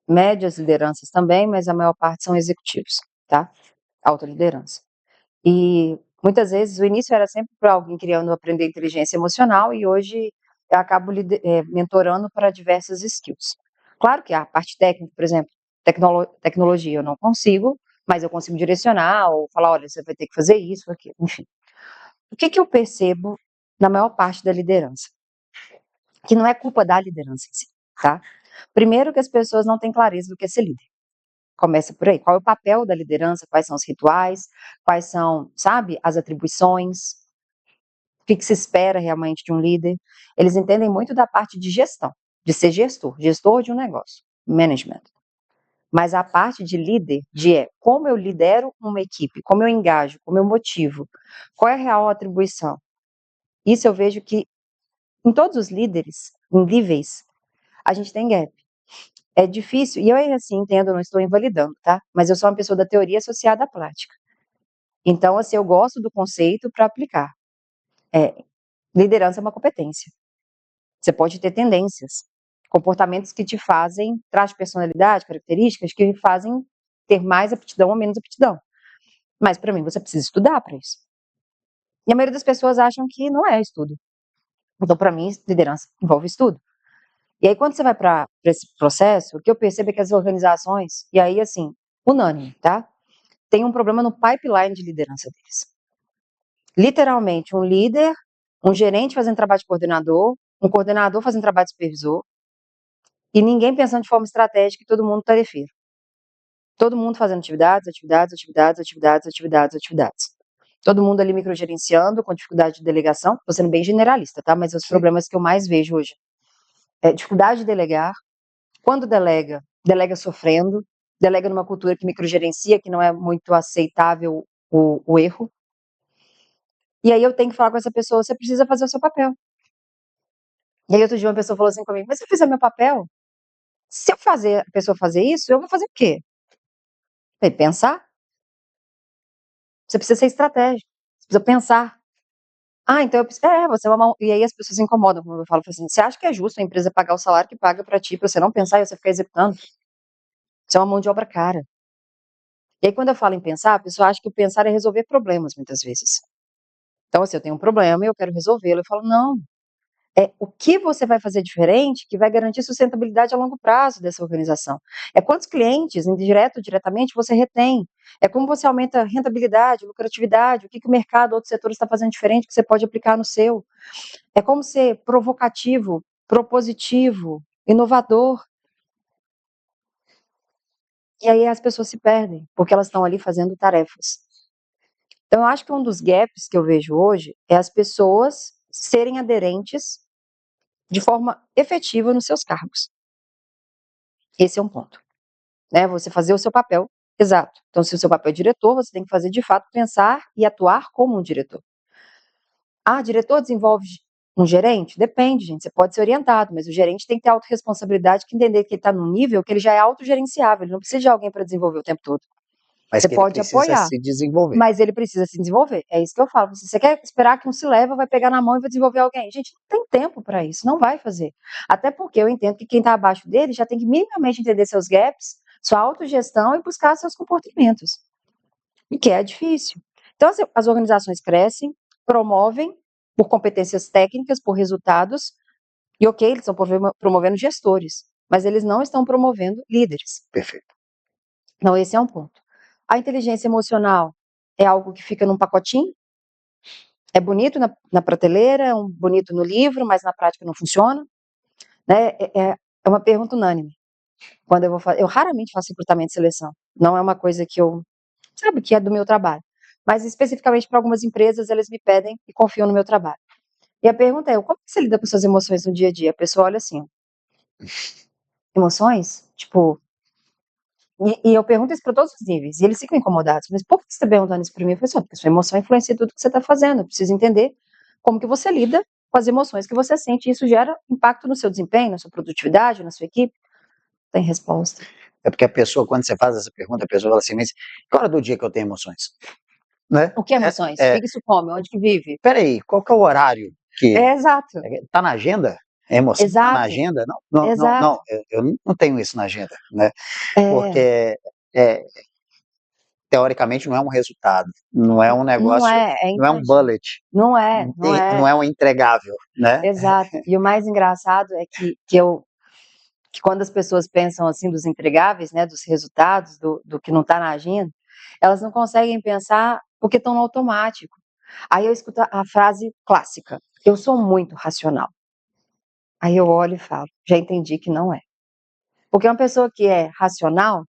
Médias lideranças também, mas a maior parte são executivos, tá? Alta liderança. E muitas vezes o início era sempre para alguém querendo aprender inteligência emocional e hoje eu acabo mentorando para diversas skills. Claro que a parte técnica, por exemplo, tecnologia eu não consigo, mas eu consigo direcionar ou falar, olha, você vai ter que fazer isso, aquilo, enfim. O que eu percebo na maior parte da liderança? Que não é culpa da liderança em si, tá? Primeiro que as pessoas não têm clareza do que é ser líder. Começa por aí. Qual é o papel da liderança? Quais são os rituais? Quais são, sabe, as atribuições? O que se espera realmente de um líder? Eles entendem muito da parte de gestão, de ser gestor de um negócio, management. Mas a parte de líder, como eu lidero uma equipe, como eu engajo, como eu motivo, qual é a real atribuição? Isso eu vejo que em todos os líderes, em níveis, a gente tem gap. É difícil, e eu assim entendo, não estou invalidando, tá? Mas eu sou uma pessoa da teoria associada à prática. Então, assim, eu gosto do conceito para aplicar. Liderança é uma competência. Você pode ter tendências, comportamentos que te fazem, traços de personalidade, características que fazem ter mais aptidão ou menos aptidão. Mas, para mim, você precisa estudar para isso. E a maioria das pessoas acham que não é estudo. Então, para mim, liderança envolve estudo. E aí, quando você vai para esse processo, o que eu percebo é que as organizações, e aí, assim, unânime, tá? Tem um problema no pipeline de liderança deles. Literalmente, um líder, um gerente fazendo trabalho de coordenador, um coordenador fazendo trabalho de supervisor, e ninguém pensando de forma estratégica e todo mundo tarefeiro. Todo mundo fazendo atividades. Todo mundo ali microgerenciando, com dificuldade de delegação. Estou sendo bem generalista, tá? Mas os problemas que eu mais vejo hoje é dificuldade de delegar. Quando delega, delega sofrendo, delega numa cultura que microgerencia, que não é muito aceitável o erro. E aí eu tenho que falar com essa pessoa, você precisa fazer o seu papel. E aí outro dia uma pessoa falou assim comigo, mas se eu fizer meu papel, se eu fazer a pessoa fazer isso, eu vou fazer o quê? Falei, pensar. Você precisa ser estratégico, você precisa pensar. Ah, então eu preciso. Você é uma. E aí as pessoas se incomodam quando eu falo assim: você acha que é justo a empresa pagar o salário que paga pra ti, pra você não pensar e você ficar executando? Isso é uma mão de obra cara. E aí quando eu falo em pensar, a pessoa acha que o pensar é resolver problemas, muitas vezes. Então, assim, eu tenho um problema e eu quero resolvê-lo. Eu falo, não. É o que você vai fazer diferente que vai garantir sustentabilidade a longo prazo dessa organização. É quantos clientes, indireto ou diretamente, você retém. É como você aumenta a rentabilidade, lucratividade, o que o mercado, outros setores está fazendo diferente que você pode aplicar no seu. É como ser provocativo, propositivo, inovador. E aí as pessoas se perdem, porque elas estão ali fazendo tarefas. Então, eu acho que um dos gaps que eu vejo hoje é as pessoas serem aderentes de forma efetiva nos seus cargos. Esse é um ponto. Né? Você fazer o seu papel, exato. Então, se o seu papel é diretor, você tem que fazer, de fato, pensar e atuar como um diretor. Ah, diretor desenvolve um gerente? Depende, gente. Você pode ser orientado, mas o gerente tem que ter autorresponsabilidade, que entender que ele está num nível que ele já é autogerenciável, ele não precisa de alguém para desenvolver o tempo todo. Mas Você que ele pode precisa apoiar, se desenvolver. mas ele precisa se desenvolver. É isso que eu falo. Se você quer esperar que um se leva, vai pegar na mão e vai desenvolver alguém. Gente, não tem tempo para isso, não vai fazer. Até porque eu entendo que quem está abaixo dele já tem que minimamente entender seus gaps, sua autogestão e buscar seus comportamentos. E que é difícil. Então, as organizações crescem, promovem por competências técnicas, por resultados, e ok, eles estão promovendo gestores, mas eles não estão promovendo líderes. Perfeito. Então, esse é um ponto. A inteligência emocional é algo que fica num pacotinho, é bonito na prateleira, é bonito no livro, mas na prática não funciona. Né? É uma pergunta unânime. Quando eu vou fazer, eu raramente faço recrutamento e seleção. Não é uma coisa que eu, sabe, que é do meu trabalho. Mas especificamente para algumas empresas, eles me pedem e confiam no meu trabalho. E a pergunta é, como que você lida com suas emoções no dia a dia? A pessoa olha assim, ó, emoções? Tipo, e eu pergunto isso para todos os níveis, e eles ficam incomodados. Mas por que você está perguntando isso para mim? Eu falei assim, porque sua emoção influencia tudo que você está fazendo. Eu preciso entender como que você lida com as emoções que você sente, e isso gera impacto no seu desempenho, na sua produtividade, na sua equipe. Tem resposta. É porque a pessoa, quando você faz essa pergunta, a pessoa fala assim, mas que hora do dia que eu tenho emoções? Né? O que é emoções? O que isso come? Onde que vive? Peraí, qual que é o horário que Exato. está na agenda? A emoção está na Exato. agenda? Não, Exato. eu não tenho isso na agenda, né? É, Porque teoricamente não é um resultado, não é um não negócio, é não é um intangível. bullet, Não é, não não é. é um entregável, né? Exato. E o mais engraçado é que quando as pessoas pensam assim dos entregáveis, né, dos resultados, do que não está na agenda, elas não conseguem pensar porque estão no automático. Aí eu escuto a frase clássica: eu sou muito racional. Aí eu olho e falo: já entendi que não é. Porque uma pessoa que é racional,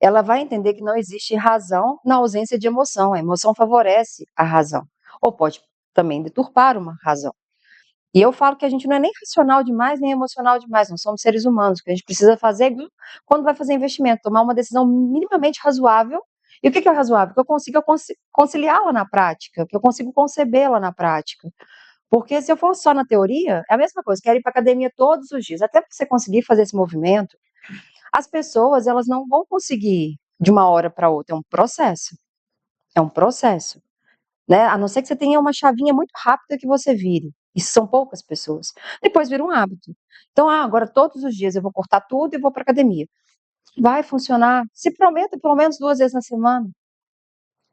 ela vai entender que não existe razão na ausência de emoção. A emoção favorece a razão, ou pode também deturpar uma razão. E eu falo que a gente não é nem racional demais, nem emocional demais, nós somos seres humanos. O que a gente precisa fazer quando vai fazer investimento, tomar uma decisão minimamente razoável. E o que é razoável? Que eu consiga conciliá-la na prática, que eu consiga concebê-la na prática. Porque se eu for só na teoria, é a mesma coisa, quero ir para academia todos os dias. Até você conseguir fazer esse movimento, as pessoas elas não vão conseguir de uma hora para outra, é um processo. é um processo, né? A não ser que você tenha uma chavinha muito rápida que você vire. Isso são poucas pessoas. Depois vira um hábito. Então, agora todos os dias eu vou cortar tudo e vou para academia. Vai funcionar. Se prometa pelo menos 2 vezes na semana.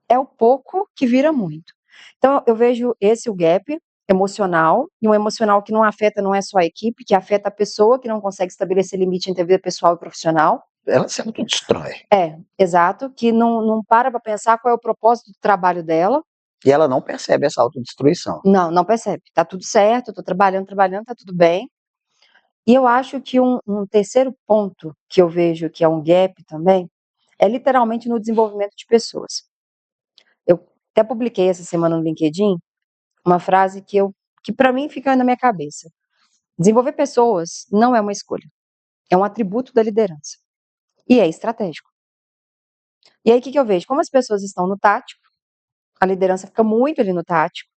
É o pouco que vira muito. Então, eu vejo esse o gap emocional, e um emocional que não afeta, não é só a equipe, que afeta a pessoa que não consegue estabelecer limite entre a vida pessoal e profissional. Ela se autodestrói. Exato, que não para pensar qual é o propósito do trabalho dela. E ela não percebe essa autodestruição. Não percebe. Tá tudo certo, eu tô trabalhando, tá tudo bem. E eu acho que um terceiro ponto que eu vejo que é um gap também, é literalmente no desenvolvimento de pessoas. Eu até publiquei essa semana no LinkedIn uma frase que para mim fica na minha cabeça. Desenvolver pessoas não é uma escolha, é um atributo da liderança. E é estratégico. E aí o que eu vejo? Como as pessoas estão no tático, a liderança fica muito ali no tático,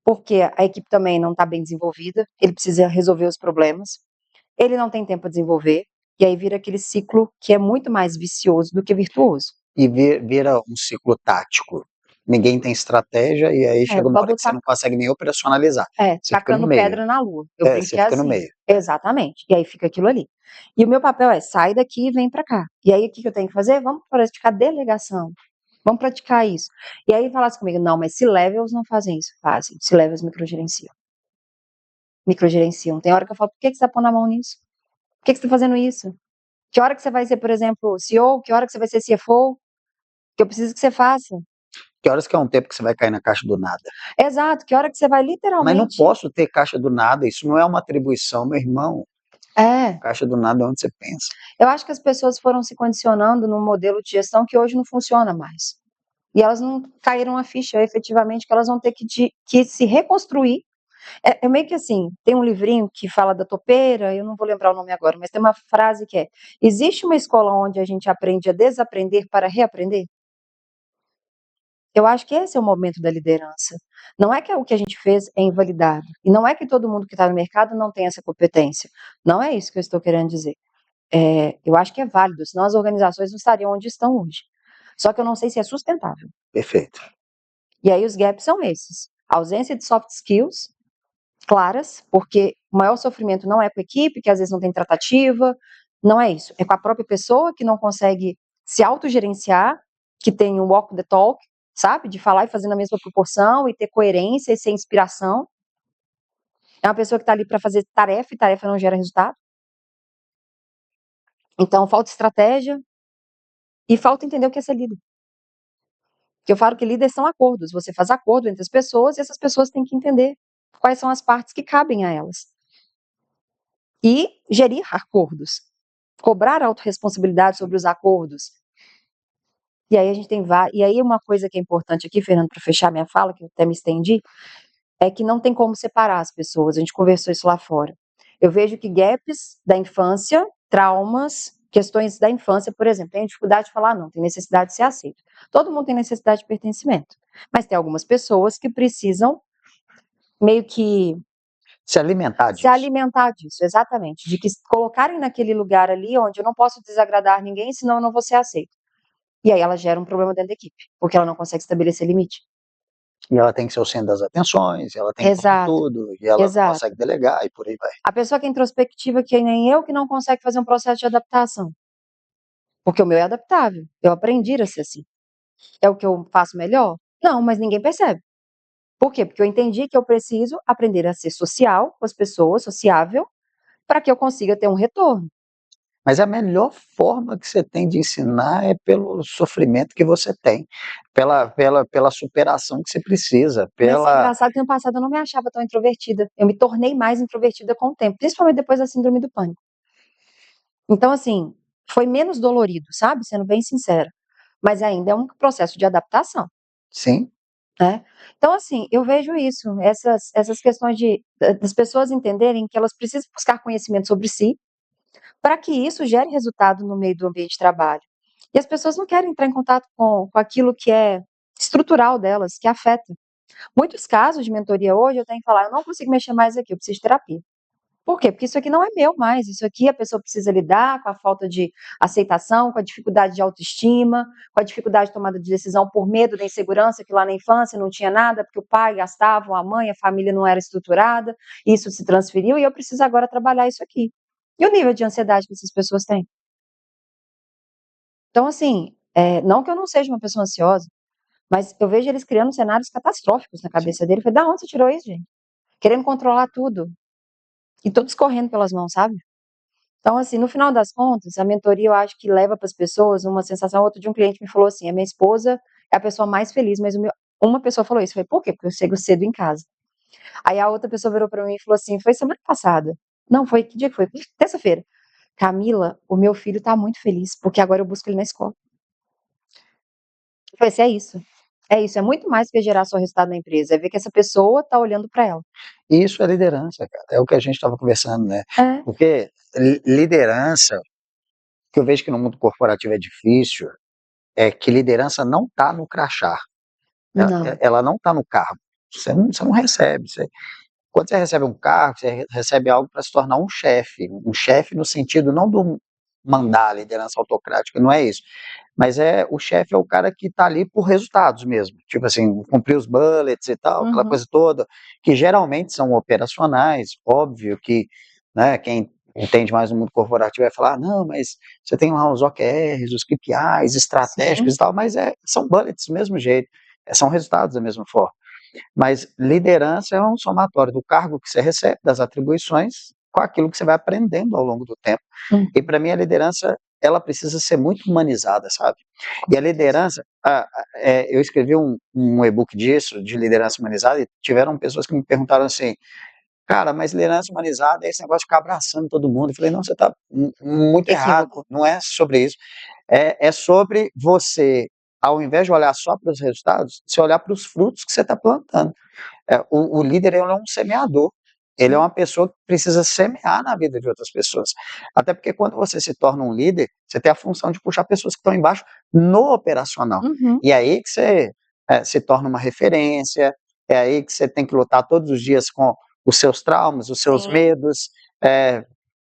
porque a equipe também não está bem desenvolvida, ele precisa resolver os problemas, ele não tem tempo para desenvolver, e aí vira aquele ciclo que é muito mais vicioso do que virtuoso. E vira um ciclo tático. Ninguém tem estratégia e aí chega uma hora que você não consegue nem operacionalizar. Você tacando pedra na lua. Eu brinco você fica assim. no meio. Exatamente. E aí fica aquilo ali. E o meu papel é, sai daqui e vem para cá. E aí o que eu tenho que fazer? Vamos praticar delegação. Vamos praticar isso. E aí falasse comigo, não, mas C-levels não fazem isso. Fazem. C-levels microgerenciam. Microgerenciam. Tem hora que eu falo, por que você tá pondo a mão nisso? Por que você tá fazendo isso? Que hora que você vai ser, por exemplo, CEO? Que hora que você vai ser CFO? Que eu preciso que você faça. Que horas que é um tempo que você vai cair na caixa do nada? Exato, que hora que você vai literalmente... Mas não posso ter caixa do nada, isso não é uma atribuição, meu irmão. Caixa do nada é onde você pensa. Eu acho que as pessoas foram se condicionando num modelo de gestão que hoje não funciona mais. E elas não caíram a ficha, efetivamente, que elas vão ter que se reconstruir. É meio que assim, tem um livrinho que fala da topeira, eu não vou lembrar o nome agora, mas tem uma frase que é: existe uma escola onde a gente aprende a desaprender para reaprender? Eu acho que esse é o momento da liderança. Não é que o que a gente fez é invalidado. E não é que todo mundo que está no mercado não tem essa competência. Não é isso que eu estou querendo dizer. Eu acho que é válido, senão as organizações não estariam onde estão hoje. Só que eu não sei se é sustentável. Perfeito. E aí os gaps são esses. A ausência de soft skills claras, porque o maior sofrimento não é com a equipe, que às vezes não tem tratativa, não é isso. É com a própria pessoa que não consegue se autogerenciar, que tem um walk the talk, sabe? De falar e fazer na mesma proporção, e ter coerência e ser inspiração. É uma pessoa que está ali para fazer tarefa, e tarefa não gera resultado. Então, falta estratégia e falta entender o que é ser líder. Que eu falo que líderes são acordos. Você faz acordo entre as pessoas e essas pessoas têm que entender quais são as partes que cabem a elas. E gerir acordos. Cobrar autorresponsabilidade sobre os acordos. E aí a gente tem e aí uma coisa que é importante aqui, Fernando, para fechar minha fala, que eu até me estendi, é que não tem como separar as pessoas. A gente conversou isso lá fora. Eu vejo que gaps da infância, traumas, questões da infância, por exemplo, tem dificuldade de falar não, tem necessidade de ser aceito. Todo mundo tem necessidade de pertencimento, mas tem algumas pessoas que precisam meio que se alimentar disso. Se alimentar disso, exatamente, de que colocarem naquele lugar ali onde eu não posso desagradar ninguém, senão eu não vou ser aceito. E aí ela gera um problema dentro da equipe, porque ela não consegue estabelecer limite. E ela tem que ser o centro das atenções, ela tem que fazer tudo, e ela não consegue delegar, e por aí vai. A pessoa que é introspectiva, que nem eu, que não consegue fazer um processo de adaptação. Porque o meu é adaptável, eu aprendi a ser assim. É o que eu faço melhor? Não, mas ninguém percebe. Por quê? Porque eu entendi que eu preciso aprender a ser social com as pessoas, sociável, para que eu consiga ter um retorno. Mas a melhor forma que você tem de ensinar é pelo sofrimento que você tem, pela superação que você precisa. Mas é engraçado que no passado eu não me achava tão introvertida. Eu me tornei mais introvertida com o tempo, principalmente depois da síndrome do pânico. Então, assim, foi menos dolorido, sabe? Sendo bem sincera. Mas ainda é um processo de adaptação. Sim. Né? Então, assim, eu vejo isso, essas questões das pessoas entenderem que elas precisam buscar conhecimento sobre si, para que isso gere resultado no meio do ambiente de trabalho. E as pessoas não querem entrar em contato com aquilo que é estrutural delas, que afeta. Muitos casos de mentoria hoje, eu tenho que falar, eu não consigo mexer mais aqui, eu preciso de terapia. Por quê? Porque isso aqui não é meu mais, isso aqui a pessoa precisa lidar com a falta de aceitação, com a dificuldade de autoestima, com a dificuldade de tomada de decisão por medo da insegurança, que lá na infância não tinha nada, porque o pai gastava, a mãe, a família não era estruturada, isso se transferiu e eu preciso agora trabalhar isso aqui. E o nível de ansiedade que essas pessoas têm? Então, assim, não que eu não seja uma pessoa ansiosa, mas eu vejo eles criando cenários catastróficos na Sim. cabeça dele. Eu falei, da onde você tirou isso, gente? Querendo controlar tudo. E todos correndo pelas mãos, sabe? Então, assim, no final das contas, a mentoria eu acho que leva para as pessoas uma sensação. Outro dia um cliente me falou assim: a minha esposa é a pessoa mais feliz, mas uma pessoa falou isso. Eu falei, por quê? Porque eu chego cedo em casa. Aí a outra pessoa virou para mim e falou assim: foi semana passada. Não, foi que dia que foi? Terça-feira. Camila, o meu filho tá muito feliz, porque agora eu busco ele na escola. Eu falei assim, é isso. É isso, é muito mais que gerar só resultado na empresa, é ver que essa pessoa tá olhando para ela. Isso é liderança, cara. É o que a gente estava conversando, né? É, Porque liderança, que eu vejo que no mundo corporativo é difícil, é que liderança não está no crachá. não. Ela não está no cargo. Você não recebe. Quando você recebe um cargo, você recebe algo para se tornar um chefe no sentido não do mandar, liderança autocrática, não é isso, mas o chefe é o cara que está ali por resultados mesmo, tipo assim, cumprir os bullets e tal, aquela Uhum. coisa toda, que geralmente são operacionais, óbvio que, né, quem entende mais no mundo corporativo vai falar, não, mas você tem lá os OKRs, os KPIs estratégicos Sim, e tal, mas são bullets do mesmo jeito, são resultados da mesma forma. Mas liderança é um somatório do cargo que você recebe, das atribuições, com aquilo que você vai aprendendo ao longo do tempo. hum, E para mim a liderança, ela precisa ser muito humanizada, sabe? com E a certeza. liderança, eu escrevi um e-book disso, de liderança humanizada, e tiveram pessoas que me perguntaram assim, cara, mas liderança humanizada é esse negócio de ficar abraçando todo mundo. Eu falei, não, você está muito Equívoco. errado, não é sobre isso. É sobre você, ao invés de olhar só para os resultados, você olhar para os frutos que você está plantando. O líder ele é um semeador. Ele é Sim. uma pessoa que precisa semear na vida de outras pessoas. Até porque quando você se torna um líder, você tem a função de puxar pessoas que estão embaixo no operacional. Uhum. E é aí que você se torna uma referência, é aí que você tem que lutar todos os dias com os seus traumas, os seus Sim, medos,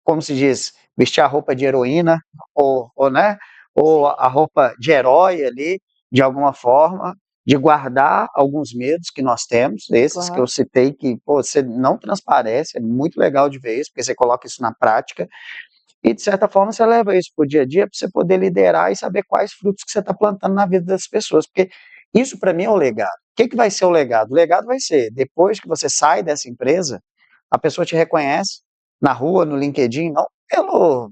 como se diz, vestir a roupa de heroína, né, ou sim, a roupa de herói ali, de alguma forma, de guardar alguns medos que nós temos, esses que eu claro. citei, que pô, você não transparece, é muito legal de ver isso, porque você coloca isso na prática, e de certa forma você leva isso para o dia a dia, para você poder liderar e saber quais frutos que você está plantando na vida das pessoas, porque isso para mim é o legado. O que vai ser o legado? O legado vai ser, depois que você sai dessa empresa, a pessoa te reconhece na rua, no LinkedIn, não pela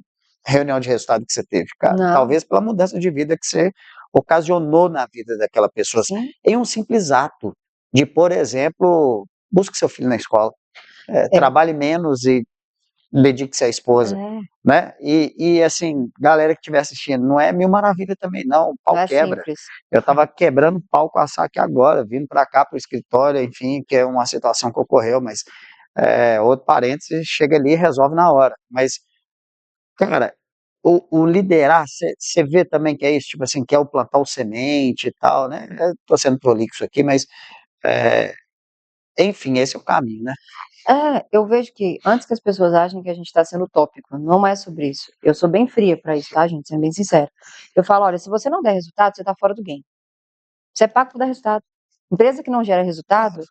reunião de resultado que você teve, cara, Não, talvez pela mudança de vida que você ocasionou na vida daquela pessoa, sim, em um simples ato de, por exemplo, busque seu filho na escola, é, trabalhe menos e dedique-se à esposa, é, né? E assim, galera que estiver assistindo, não é mil maravilha também, não. O não pau é quebra. simples. Eu estava quebrando pau com a saque agora, vindo para cá para o escritório, enfim, que é uma situação que ocorreu, mas outro parênteses chega ali e resolve na hora. Mas, cara, o liderar, você vê também que é isso, tipo assim, que é o plantar o semente e tal, né? Estou sendo prolixo aqui, mas, é, enfim, esse é o caminho, né? Eu vejo que antes que as pessoas achem que a gente está sendo utópico, não é sobre isso. Eu sou bem fria para isso, tá, gente? Sendo bem sincera. Eu falo, olha, se você não der resultado, você está fora do game. Você é pago para dar resultado. Empresa que não gera resultado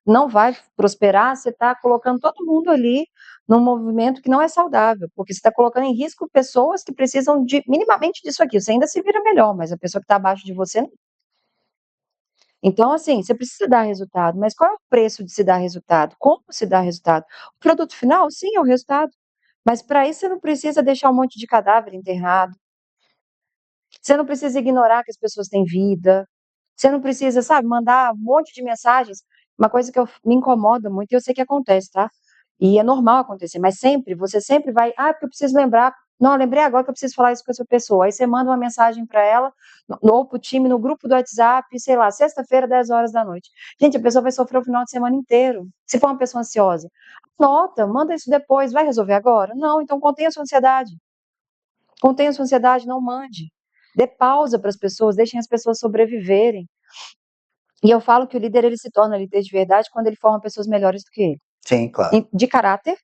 não vai prosperar, você está colocando todo mundo ali num movimento que não é saudável, porque você está colocando em risco pessoas que precisam de minimamente disso aqui. Você ainda se vira melhor, mas a pessoa que está abaixo de você não. Então, assim, você precisa dar resultado, mas qual é o preço de se dar resultado? Como se dá resultado? O produto final, sim, é o resultado. Mas para isso você não precisa deixar um monte de cadáver enterrado. Você não precisa ignorar que as pessoas têm vida. Você não precisa, sabe, mandar um monte de mensagens. Uma coisa que me incomoda muito, e eu sei que acontece, tá? E é normal acontecer, mas sempre, você sempre vai, porque eu preciso lembrar. Não, eu lembrei agora que eu preciso falar isso com essa pessoa. Aí você manda uma mensagem para ela, ou pro time, no grupo do WhatsApp, sei lá, sexta-feira, 10 horas da noite. Gente, a pessoa vai sofrer o final de semana inteiro. Se for uma pessoa ansiosa, anota, manda isso depois, vai resolver agora? Não, então contenha a sua ansiedade. Contenha a sua ansiedade, não mande. Dê pausa para as pessoas, deixem as pessoas sobreviverem. E eu falo que o líder ele se torna líder de verdade quando ele forma pessoas melhores do que ele. Sim, claro. De caráter,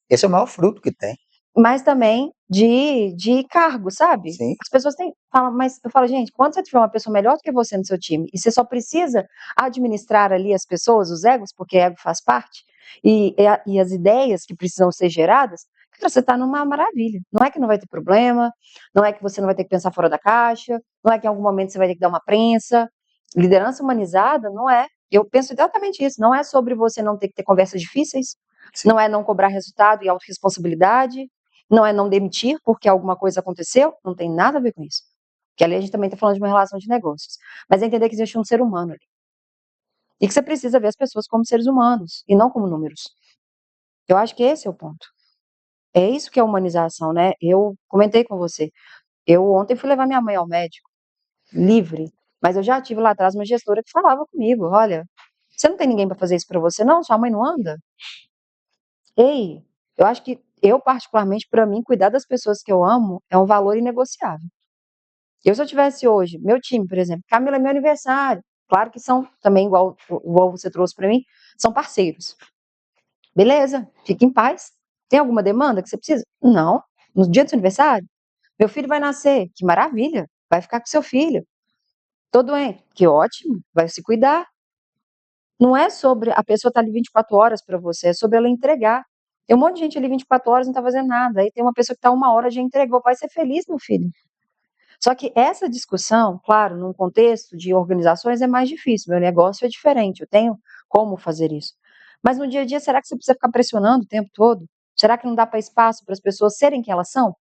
Esse é o maior fruto que tem. Mas também de cargo, sabe? Sim. As pessoas falam, mas eu falo, gente, quando você tiver uma pessoa melhor do que você no seu time, e você só precisa administrar ali as pessoas, os egos, porque ego faz parte, e as ideias que precisam ser geradas, cara, você está numa maravilha. Não é que não vai ter problema, não é que você não vai ter que pensar fora da caixa, não é que em algum momento você vai ter que dar uma prensa. Liderança humanizada não é. Eu penso exatamente isso. Não é sobre você não ter que ter conversas difíceis, Sim. não é não cobrar resultado e autorresponsabilidade, não é não demitir porque alguma coisa aconteceu, não tem nada a ver com isso. Porque ali a gente também está falando de uma relação de negócios. Mas é entender que existe um ser humano ali. E que você precisa ver as pessoas como seres humanos e não como números. Eu acho que esse é o ponto. É isso que é humanização, né? Eu comentei com você. Eu ontem fui levar minha mãe ao médico, livre, mas eu já tive lá atrás uma gestora que falava comigo: olha, você não tem ninguém para fazer isso para você, não? Sua mãe não anda? Ei, eu acho que eu, particularmente, para mim, cuidar das pessoas que eu amo é um valor inegociável. Se eu tivesse hoje, meu time, por exemplo, Camila é meu aniversário, claro que são também, igual você trouxe para mim, são parceiros. Beleza, fique em paz. Tem alguma demanda que você precisa? Não. No dia do seu aniversário, meu filho vai nascer, que maravilha, vai ficar com seu filho. Tô doente, que ótimo, vai se cuidar. Não é sobre a pessoa estar ali 24 horas para você, é sobre ela entregar. Tem um monte de gente ali 24 horas não está fazendo nada. Aí tem uma pessoa que está 1 hora já entregou. Vai ser feliz, meu filho. Só que essa discussão, claro, num contexto de organizações é mais difícil. Meu negócio é diferente, eu tenho como fazer isso. Mas no dia a dia, será que você precisa ficar pressionando o tempo todo? Será que não dá para espaço para as pessoas serem quem elas são?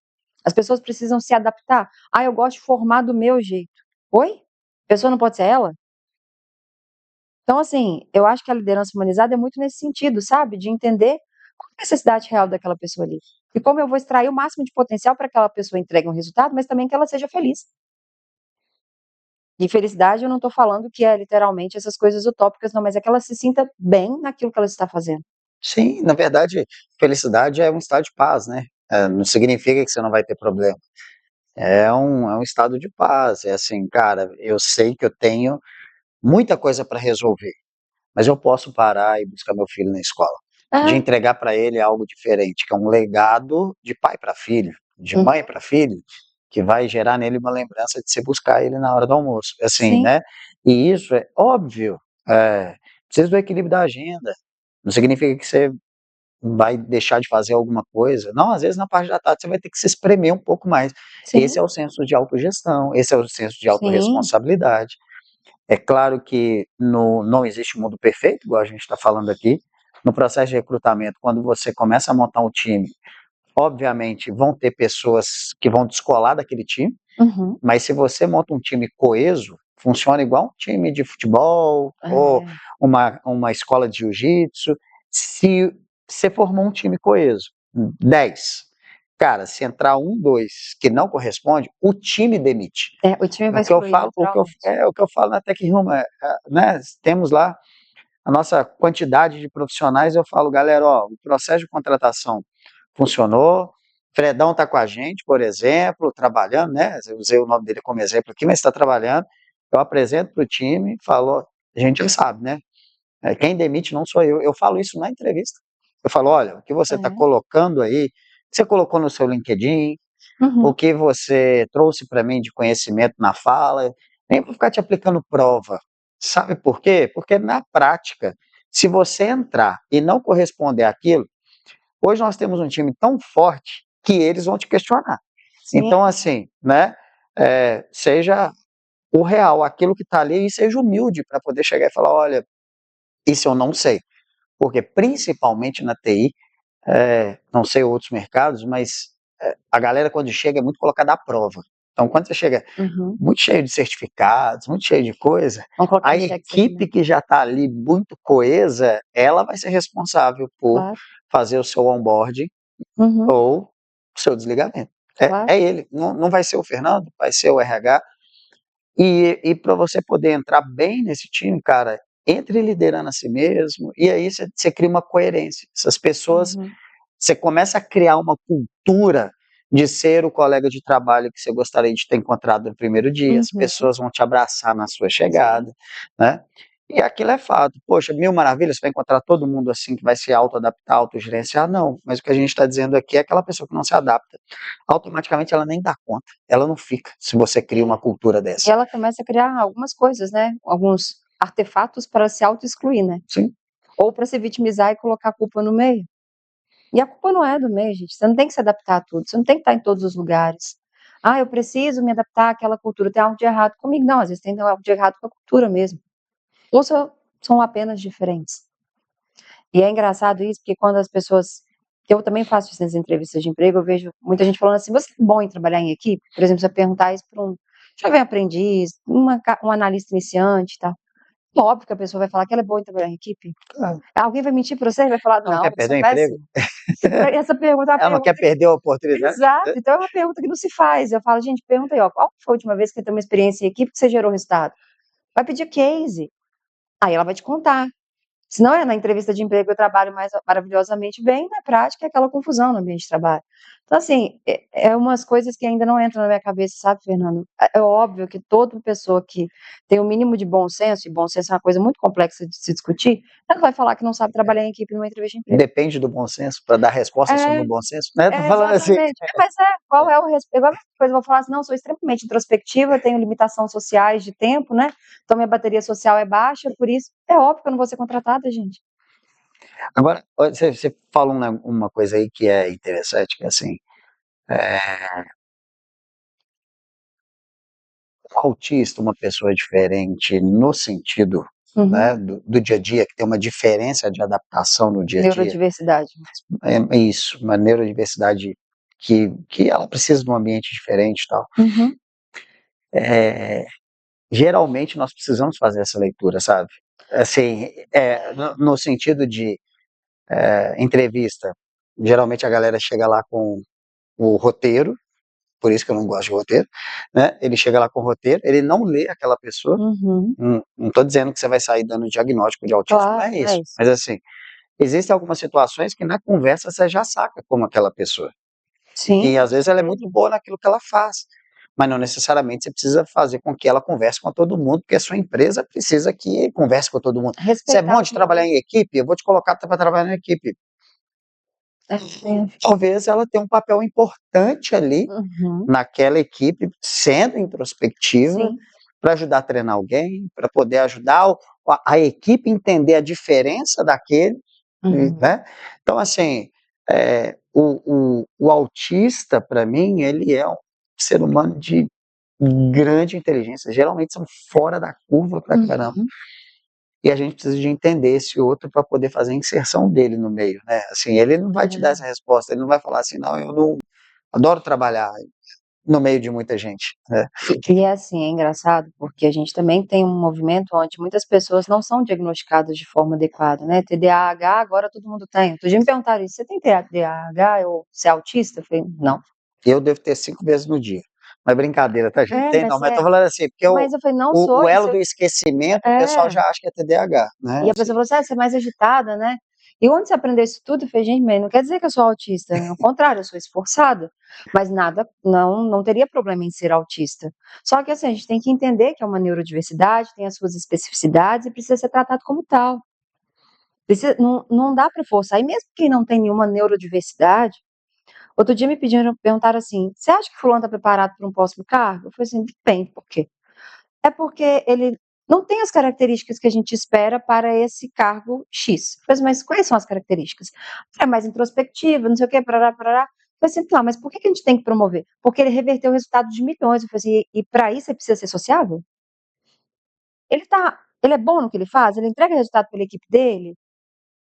As pessoas precisam se adaptar. Ah, eu gosto de formar do meu jeito. Oi? A pessoa não pode ser ela? Então, assim, eu acho que a liderança humanizada é muito nesse sentido, sabe? De entender qual é a necessidade real daquela pessoa ali. E como eu vou extrair o máximo de potencial para que aquela pessoa entregue um resultado, mas também que ela seja feliz. E felicidade eu não estou falando que é literalmente essas coisas utópicas, não, mas é que ela se sinta bem naquilo que ela está fazendo. Sim, na verdade, felicidade é um estado de paz, né? Não significa que você não vai ter problema. É um estado de paz. É assim, cara, eu sei que eu tenho muita coisa para resolver, mas eu posso parar e buscar meu filho na escola. De Ah, entregar para ele algo diferente, que é um legado de pai para filho, de hum, mãe para filho, que vai gerar nele uma lembrança de você buscar ele na hora do almoço, assim, sim, né? E isso é óbvio, precisa do equilíbrio da agenda. Não significa que você vai deixar de fazer alguma coisa. Não, às vezes na parte da tarde você vai ter que se espremer um pouco mais. Esse sim, é o senso de autogestão, esse é o senso de sim. autorresponsabilidade. É claro que não existe mundo perfeito, igual a gente está falando aqui. No processo de recrutamento, quando você começa a montar um time, obviamente vão ter pessoas que vão descolar daquele time, Uhum. mas se você monta um time coeso, funciona igual um time de futebol ou É, uma escola de jiu-jitsu. Se você formou um time coeso, 10, cara, se entrar um, dois que não corresponde, o time demite. o time O vai que eu excluir falo, naturalmente. o que eu falo na Tech Room né, temos lá a nossa quantidade de profissionais, eu falo, galera, ó, o processo de contratação funcionou, Fredão está com a gente, por exemplo, trabalhando, né? Eu usei o nome dele como exemplo aqui, mas está trabalhando. Eu apresento para o time, falo, a gente já sabe, né? Quem demite não sou eu. Eu falo isso na entrevista. Eu falo, olha, o que você está É. colocando aí, você colocou no seu LinkedIn, o Uhum. que você trouxe para mim de conhecimento na fala, nem para ficar te aplicando prova. Sabe por quê? Porque na prática, se você entrar e não corresponder àquilo, hoje nós temos um time tão forte que eles vão te questionar. Sim, Então, assim, né? Seja o real, aquilo que está ali, e seja humilde para poder chegar e falar: olha, isso eu não sei. Porque, principalmente na TI, não sei outros mercados, mas a galera, quando chega, é muito colocada à prova. Então, quando você chega uhum. muito cheio de certificados, muito cheio de coisa, Vamos colocar a em xeque isso aqui equipe mesmo. que já está ali muito coesa, ela vai ser responsável por Claro. fazer o seu onboarding Uhum. ou o seu desligamento. Claro. É ele, não vai ser o Fernando, vai ser o RH. E para você poder entrar bem nesse time, cara, entre liderando a si mesmo, e aí você cria uma coerência. Essas pessoas, Uhum. você começa a criar uma cultura de ser o colega de trabalho que você gostaria de ter encontrado no primeiro dia, as Uhum. pessoas vão te abraçar na sua Sim. chegada, né? E aquilo é fato. Poxa, mil maravilhas, você vai encontrar todo mundo assim que vai se auto-adaptar, autogerenciar? Não. Mas o que a gente está dizendo aqui é aquela pessoa que não se adapta. Automaticamente ela nem dá conta. Ela não fica se você cria uma cultura E dessa. ela começa a criar algumas coisas, né? Alguns artefatos para se auto-excluir, né? Sim. Ou para se vitimizar e colocar a culpa no meio. E a culpa não é do meio, gente. Você não tem que se adaptar a tudo. Você não tem que estar em todos os lugares. Ah, eu preciso me adaptar àquela cultura. Tem algo de errado comigo. Não, às vezes tem algo de errado com a cultura mesmo. Ou são apenas diferentes. E é engraçado isso, porque quando as pessoas. Que eu também faço isso nas entrevistas de emprego, eu vejo muita gente falando assim: você é bom em trabalhar em equipe? Por exemplo, você perguntar isso para um jovem aprendiz, um analista iniciante e tal. Óbvio que a pessoa vai falar que ela é boa em trabalhar em equipe. Ah, Alguém vai mentir para você e vai falar: ela não não, quer eu sou perder o emprego? péssimo. Essa pergunta é uma Ela não quer pergunta. perder a oportunidade? Exato, então é uma pergunta que não se faz. Eu falo, gente, pergunta aí, ó, qual foi a última vez que você teve uma experiência em equipe que você gerou resultado? Vai pedir case. Aí ela vai te contar. Se não é na entrevista de emprego eu trabalho mais maravilhosamente bem, na prática é aquela confusão no ambiente de trabalho. Então, assim, é umas coisas que ainda não entram na minha cabeça, sabe, Fernando? É óbvio que toda pessoa que tem o mínimo de bom senso, e bom senso é uma coisa muito complexa de se discutir, ela vai falar que não sabe trabalhar em equipe numa entrevista de emprego. Depende do bom senso, para dar resposta só É, no bom senso, né? Tô falando assim. exatamente. Mas qual é o respeito? Igual a mesma coisa, eu vou falar assim, não, sou extremamente introspectiva, tenho limitações sociais de tempo, né? Então minha bateria social é baixa, por isso é óbvio que eu não vou ser contratada, gente. Agora, você falou uma coisa aí que é interessante, que é assim, um autista, uma pessoa diferente no sentido, Uhum. né, do dia a dia, que tem uma diferença de adaptação no dia a dia, Neurodiversidade. é isso, uma neurodiversidade que ela precisa de um ambiente diferente e tal. Uhum. Geralmente nós precisamos fazer essa leitura, sabe? Assim, no sentido de entrevista, geralmente a galera chega lá com o roteiro, por isso que eu não gosto de roteiro, né? Ele chega lá com o roteiro, ele não lê aquela pessoa. Uhum. Não estou dizendo que você vai sair dando diagnóstico de autismo, não Claro, é não é isso. isso. Mas assim, existem algumas situações que na conversa você já saca como aquela pessoa. Sim, E com às vezes ela é certeza. muito boa naquilo que ela faz. Mas não necessariamente você precisa fazer com que ela converse com todo mundo, porque a sua empresa precisa que converse com todo mundo. Você é Respeitar bom o de trabalhar em equipe? Eu vou te colocar para trabalhar na equipe. Talvez ela tenha um papel importante ali Uhum. naquela equipe, sendo introspectiva, Sim. para ajudar a treinar alguém, para poder ajudar a equipe a entender a diferença daquele, Uhum. né? Então, assim, o autista, para mim, ele é um ser humano de grande inteligência, geralmente são fora da curva pra caramba, Uhum. e a gente precisa de entender esse outro para poder fazer a inserção dele no meio, né? Assim, ele não vai te dar essa resposta, ele não vai falar assim, não, eu não adoro trabalhar no meio de muita gente, né? E é assim, é engraçado, porque a gente também tem um movimento onde muitas pessoas não são diagnosticadas de forma adequada, né? TDAH, agora todo mundo tem. Outro dia me perguntaram isso, você tem TDAH ou você é autista? Eu falei, não. Eu devo ter 5 vezes no dia. Mas brincadeira, tá, gente? É, Tem não, mas mas tô falando assim, porque mas eu falei, não o sou, elo isso do esquecimento, o pessoal é. já acha que é TDAH, né? E a Assim, pessoa falou assim: "Ah, você é mais agitada, né". E onde você aprendeu isso tudo? Eu falei: "Gente, mas não quer dizer que eu sou autista, ao contrário, eu sou esforçada, mas nada não teria problema em ser autista". Só que, assim, a gente tem que entender que é uma neurodiversidade, tem as suas especificidades e precisa ser tratado como tal. Precisa não dá para forçar. E mesmo quem não tem nenhuma neurodiversidade, outro dia me perguntaram assim: "Você acha que fulano está preparado para um próximo cargo?" Eu falei assim: "Depende, por quê?" É porque ele não tem as características que a gente espera para esse cargo X. Eu falei assim, mas quais são as características? É mais introspectivo, não sei o quê, parará, parará. Eu falei assim, tá, mas por que a gente tem que promover? Porque ele reverteu o resultado de milhões. Eu falei assim, e para isso você precisa ser sociável? Ele é bom no que ele faz? Ele entrega resultado pela equipe dele?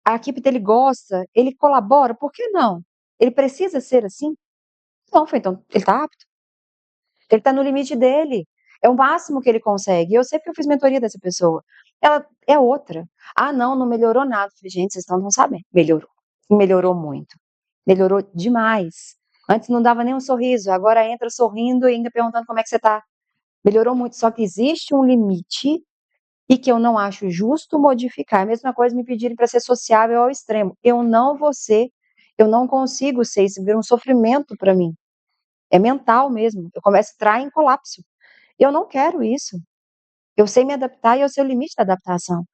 A equipe dele gosta? Ele colabora? Por que não? Ele precisa ser assim? Não, foi então, ele está apto. Ele está no limite dele. É o máximo que ele consegue. Eu sei porque eu fiz mentoria dessa pessoa. Ela é outra. Ah, não, não melhorou nada. Eu falei, gente, vocês não sabem. Melhorou. Melhorou muito. Melhorou demais. Antes não dava nem um sorriso, agora entra sorrindo e ainda perguntando como é que você está. Melhorou muito. Só que existe um limite e que eu não acho justo modificar. A mesma coisa me pedirem para ser sociável ao extremo. Eu não vou ser, eu não consigo ser. Isso vira um sofrimento para mim. É mental mesmo. Eu começo a entrar em colapso. Eu não quero isso. Eu sei me adaptar e eu sei o limite da adaptação.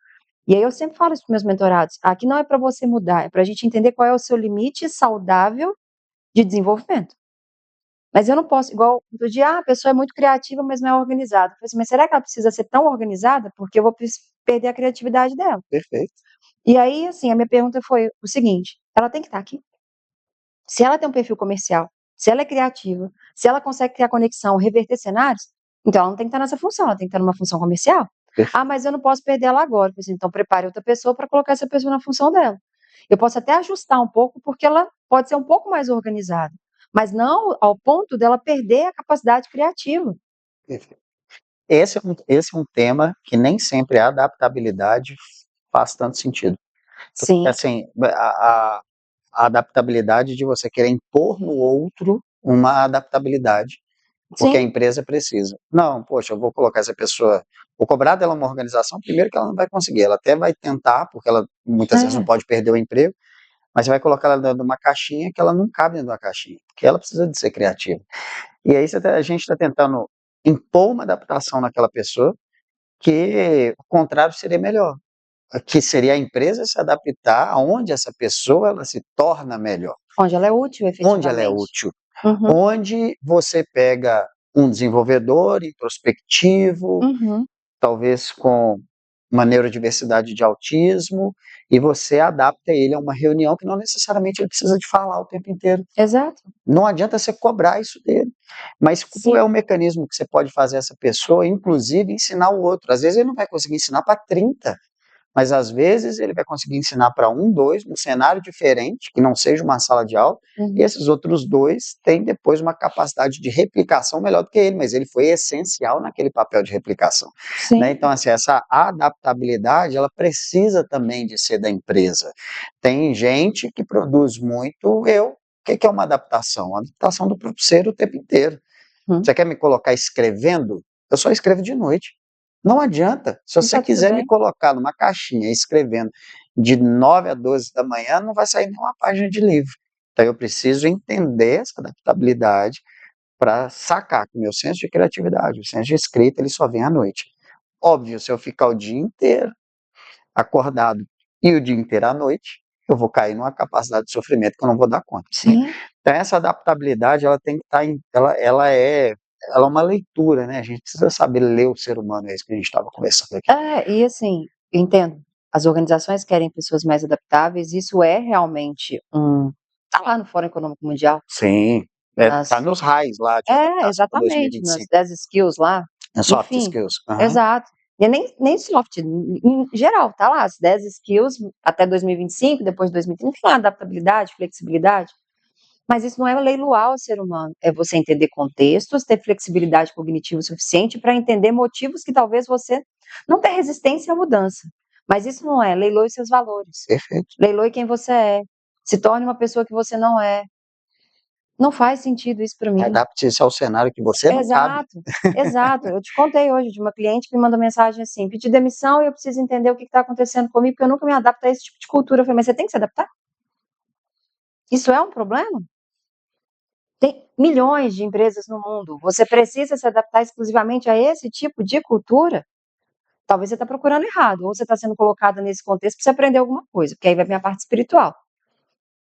E aí eu sempre falo isso para meus mentorados, aqui não é para você mudar, é para a gente entender qual é o seu limite saudável de desenvolvimento. Mas eu não posso, igual do dia, a pessoa é muito criativa, mas não é organizada. Eu falei assim, mas será que ela precisa ser tão organizada? Porque eu vou perder a criatividade dela. Perfeito. E aí, assim, a minha pergunta foi o seguinte, ela tem que estar aqui? Se ela tem um perfil comercial, se ela é criativa, se ela consegue criar conexão, reverter cenários, então ela não tem que estar nessa função, ela tem que estar numa função comercial. Ah, mas eu não posso perder ela agora. Eu falei assim, então prepare outra pessoa para colocar essa pessoa na função dela. Eu posso até ajustar um pouco, porque ela pode ser um pouco mais organizada, mas não ao ponto dela perder a capacidade criativa. Perfeito. Esse é um tema que nem sempre a adaptabilidade faz tanto sentido. Sim, Assim, a adaptabilidade de você querer impor no outro uma adaptabilidade, porque a sim, empresa precisa. Não, poxa, eu vou colocar essa pessoa, vou cobrar dela uma organização, primeiro que ela não vai conseguir, ela até vai tentar, porque ela muitas vezes não é, pode perder o emprego, mas você vai colocar ela dentro de uma caixinha que ela não cabe dentro de uma caixinha, porque ela precisa de ser criativa. E aí a gente está tentando impor uma adaptação naquela pessoa, que o contrário seria melhor, que seria a empresa se adaptar aonde essa pessoa ela se torna melhor, onde ela é útil, onde ela é efetivamente. útil, Uhum, onde você pega um desenvolvedor introspectivo, uhum, talvez com uma neurodiversidade de autismo, e você adapta ele a uma reunião que não necessariamente ele precisa de falar o tempo inteiro. exato. Não adianta você cobrar isso dele. Mas qual é Sim, o mecanismo que você pode fazer essa pessoa, inclusive ensinar o outro? Às vezes ele não vai conseguir ensinar para 30, mas às vezes ele vai conseguir ensinar para um, dois, num cenário diferente, que não seja uma sala de aula, e uhum, esses outros dois têm depois uma capacidade de replicação melhor do que ele, mas ele foi essencial naquele papel de replicação, né? sim, Então, assim, essa adaptabilidade, ela precisa também de ser da empresa. Tem gente que produz muito, o que é uma adaptação? A adaptação do próprio ser o tempo inteiro. uhum. Você quer me colocar escrevendo? Eu só escrevo de noite. Não adianta. Se E você tá tudo quiser me bem. colocar numa caixinha escrevendo de 9 a 12 da manhã, não vai sair nenhuma página de livro. Então eu preciso entender essa adaptabilidade para sacar que o meu senso de criatividade, o senso de escrita, ele só vem à noite. Óbvio, se eu ficar o dia inteiro acordado e o dia inteiro à noite, eu vou cair numa capacidade de sofrimento que eu não vou dar conta, né? Sim. Então essa adaptabilidade, ela tem que estar ela é uma leitura, né? A gente precisa saber ler o ser humano, é isso que a gente estava conversando aqui. É, e assim, eu entendo, as organizações querem pessoas mais adaptáveis, isso é realmente tá lá no Fórum Econômico Mundial, Sim, tá nas nos RAIs lá de adaptação para exatamente, nas 2025. 10 skills lá, É soft enfim, skills. Aham. exato. E é nem soft, em geral, tá lá, as 10 skills até 2025, depois de 2030, tem lá adaptabilidade, flexibilidade, mas isso não é leiloar o ser humano, é você entender contextos, ter flexibilidade cognitiva suficiente para entender motivos que talvez você não tenha resistência à mudança. Mas isso não é leiloe seus valores, Perfeito. leiloe quem você é, se torne uma pessoa que você não é. Não faz sentido isso para mim. Adapte-se ao cenário que você não cabe. Exato, exato. Eu te contei hoje de uma cliente que me mandou mensagem assim: pedi demissão e eu preciso entender o que está acontecendo comigo, porque eu nunca me adapto a esse tipo de cultura. Eu falei, mas você tem que se adaptar? Isso é um problema? Tem milhões de empresas no mundo. Você precisa se adaptar exclusivamente a esse tipo de cultura? Talvez você está procurando errado, ou você está sendo colocada nesse contexto para você aprender alguma coisa, porque aí vai vir a parte espiritual,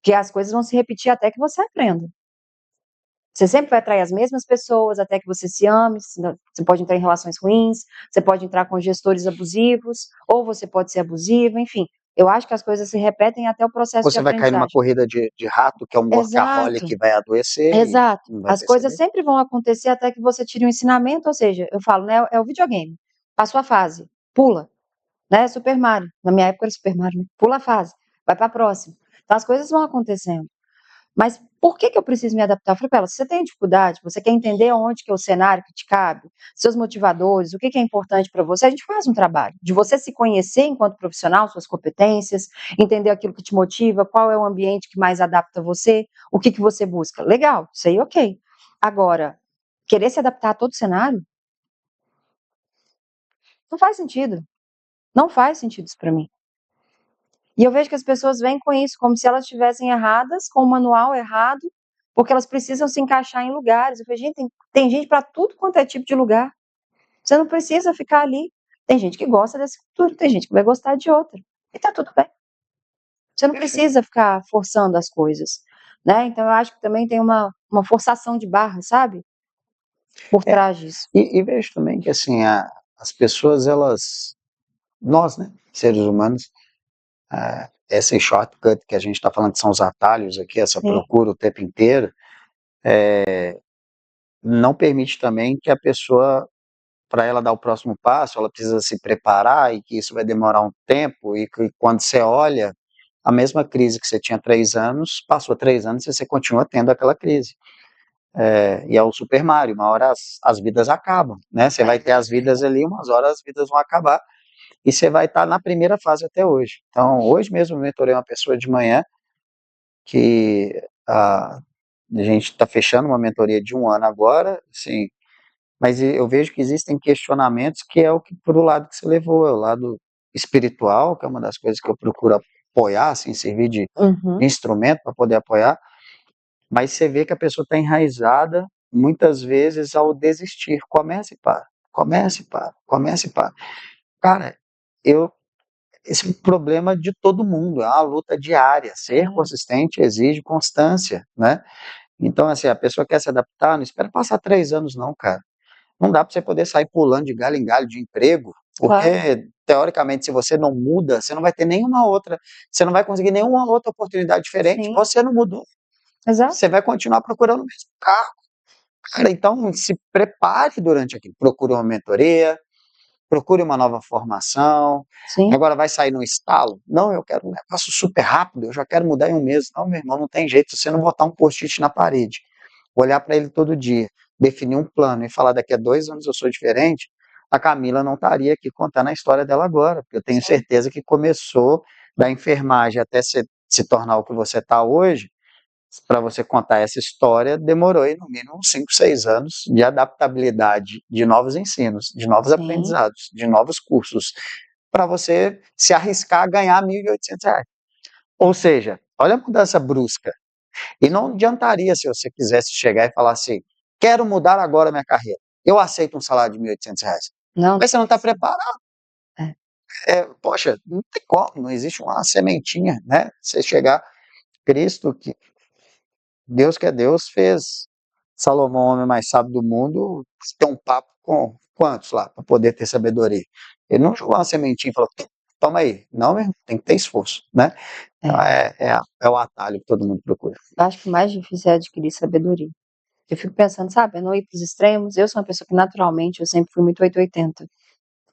que as coisas vão se repetir até que você aprenda. Você sempre vai atrair as mesmas pessoas até que você se ame, você pode entrar em relações ruins, você pode entrar com gestores abusivos, ou você pode ser abusivo, enfim. Eu acho que as coisas se repetem até o processo de Você vai cair numa aprendizagem. corrida de rato, que é um workaholic Exato. que vai adoecer e Exato. não vai As coisas perceber. sempre vão acontecer até que você tire um ensinamento, ou seja, eu falo, né, é o videogame. Passou a fase, pula, né? Super Mario. Na minha época era Super Mario, né? Pula a fase, vai para a próxima. Então as coisas vão acontecendo. Mas por que que eu preciso me adaptar? Eu falei para ela, se você tem dificuldade, você quer entender onde que é o cenário que te cabe, seus motivadores, o que que é importante para você, a gente faz um trabalho de você se conhecer enquanto profissional, suas competências, entender aquilo que te motiva, qual é o ambiente que mais adapta a você, o que que você busca. Legal, isso aí ok. Agora, querer se adaptar a todo cenário, não faz sentido. Não faz sentido isso para mim. E eu vejo que as pessoas vêm com isso, como se elas estivessem erradas, com o manual errado, porque elas precisam se encaixar em lugares. Eu falei, gente, tem gente para tudo quanto é tipo de lugar. Você não precisa ficar ali. Tem gente que gosta dessa cultura, tem gente que vai gostar de outra. E tá tudo bem. Você não Perfeito. precisa ficar forçando as coisas, né? Então eu acho que também tem uma forçação de barra, sabe? Por É, trás disso. e vejo também que assim, as pessoas, nós, né, seres humanos, esse shortcut que a gente está falando que são os atalhos aqui, essa Sim. procura o tempo inteiro, não permite também que a pessoa, para ela dar o próximo passo, ela precisa se preparar e que isso vai demorar um tempo e que quando você olha, a mesma crise que você tinha 3 anos, passou 3 anos e você continua tendo aquela crise. E é o Super Mario, uma hora as vidas acabam, né? Você vai ter as vidas ali, umas horas as vidas vão acabar e você vai estar na primeira fase até hoje. Então, hoje mesmo eu mentorei uma pessoa de manhã que a gente está fechando uma mentoria de 1 ano agora, assim, mas eu vejo que existem questionamentos que é o que por o lado que você levou, é o lado espiritual, que é uma das coisas que eu procuro apoiar, assim, servir de Uhum. instrumento para poder apoiar, mas você vê que a pessoa está enraizada, muitas vezes, ao desistir. Comece e para, comece e para, comece e para. Cara, esse é um problema de todo mundo, é uma luta diária. Ser Sim. consistente exige constância, né? Então, assim, a pessoa quer se adaptar, não espera passar 3 anos, não, cara. Não dá para você poder sair pulando de galho em galho de emprego, Claro. porque, teoricamente, se você não muda, você não vai ter nenhuma outra, você não vai conseguir nenhuma outra oportunidade diferente. Sim. Você não mudou, Exato. você vai continuar procurando o mesmo carro. Cara, então se prepare durante aquilo. Procure uma mentoria, procure uma nova formação. Sim. Agora vai sair no estalo? Não, eu quero um negócio super rápido, eu já quero mudar em 1 mês. Não, meu irmão, não tem jeito. Se você não botar um post-it na parede, olhar para ele todo dia, definir um plano e falar daqui a 2 anos eu sou diferente, a Camila não estaria aqui contando a história dela agora, porque eu tenho Sim. certeza que começou da enfermagem até se tornar o que você está hoje, para você contar essa história, demorou aí no mínimo 5, 6 anos de adaptabilidade de novos ensinos, de novos Sim. aprendizados, de novos cursos, para você se arriscar a ganhar R$ 1.800. Ou seja, olha a mudança brusca. E não adiantaria se você quisesse chegar e falar assim: quero mudar agora a minha carreira. Eu aceito um salário de R$ 1.800. Não. Mas você não está preparado. É. Poxa, não tem como, não existe uma sementinha, né? Você chegar, Cristo, que Deus que é Deus, fez Salomão, o homem mais sábio do mundo, ter um papo com quantos lá, para poder ter sabedoria. Ele não jogou uma sementinha e falou: toma aí. Não, mesmo, tem que ter esforço, né? Então É. é o atalho que todo mundo procura. Eu acho que o mais difícil é adquirir sabedoria. Eu fico pensando, sabe, é não ir para os extremos. Eu sou uma pessoa que naturalmente eu sempre fui muito 880.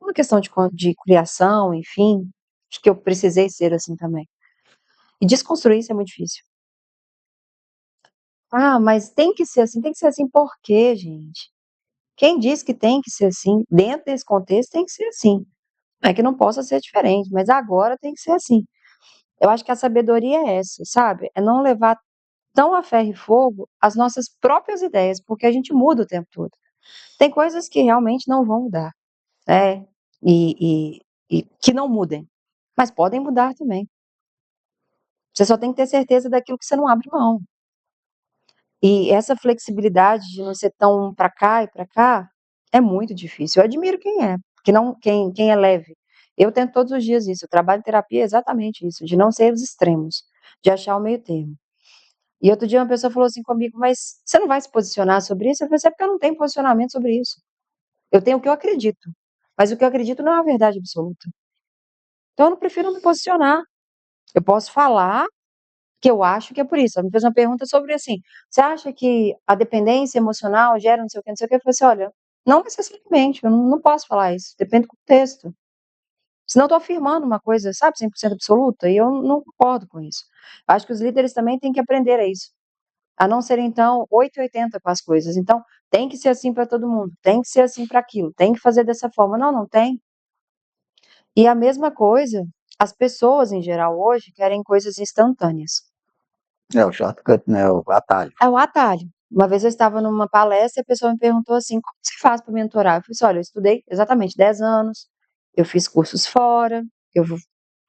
Uma questão de criação, enfim, acho que eu precisei ser assim também. E desconstruir isso é muito difícil. Ah, mas tem que ser assim por quê, gente? Quem diz que tem que ser assim? Dentro desse contexto tem que ser assim. Não é que não possa ser diferente, mas agora tem que ser assim. Eu acho que a sabedoria é essa, sabe? É não levar tão a ferro e fogo as nossas próprias ideias, porque a gente muda o tempo todo. Tem coisas que realmente não vão mudar, né? E que não mudem, mas podem mudar também. Você só tem que ter certeza daquilo que você não abre mão. E essa flexibilidade de não ser tão para cá e para cá é muito difícil. Eu admiro quem é, que não, quem é leve. Eu tento todos os dias isso. Eu trabalho em terapia exatamente isso, de não ser os extremos, de achar o meio termo. E outro dia uma pessoa falou assim comigo, mas você não vai se posicionar sobre isso? Eu falei, assim, é porque eu não tenho posicionamento sobre isso. Eu tenho o que eu acredito, mas o que eu acredito não é a verdade absoluta. Então eu não prefiro não me posicionar. Eu posso falar que eu acho que é por isso. Ela me fez uma pergunta sobre assim: você acha que a dependência emocional gera não sei o que, não sei o que? Eu falei assim: olha, não necessariamente, eu não posso falar isso, depende do contexto. Senão eu estou afirmando uma coisa, sabe, 100% absoluta, e eu não concordo com isso. Acho que os líderes também têm que aprender a isso. A não ser, então, 880 com as coisas. Então, tem que ser assim para todo mundo, tem que ser assim para aquilo, tem que fazer dessa forma. Não, não tem. E a mesma coisa, as pessoas em geral hoje querem coisas instantâneas. É o shortcut, né? O atalho. É o atalho. Uma vez eu estava numa palestra e a pessoa me perguntou assim: como você faz para mentorar? Eu falei assim: olha, eu estudei exatamente 10 anos, eu fiz cursos fora,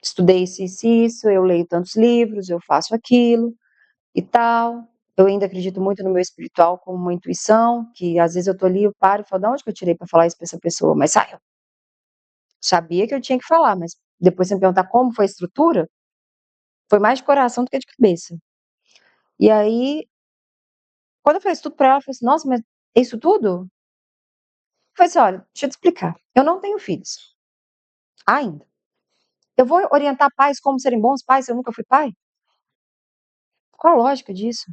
estudei isso, eu leio tantos livros, eu faço aquilo e tal. Eu ainda acredito muito no meu espiritual como uma intuição, que às vezes eu tô ali, eu paro e falo, de onde que eu tirei para falar isso para essa pessoa? Mas saiu. Sabia que eu tinha que falar, mas depois você me perguntar como foi a estrutura, foi mais de coração do que de cabeça. E aí, quando eu falei isso tudo pra ela, ela falou assim: "Nossa, mas é isso tudo?" Eu falei assim: "Olha, deixa eu te explicar, eu não tenho filhos, ainda. Eu vou orientar pais como serem bons pais se eu nunca fui pai? Qual a lógica disso?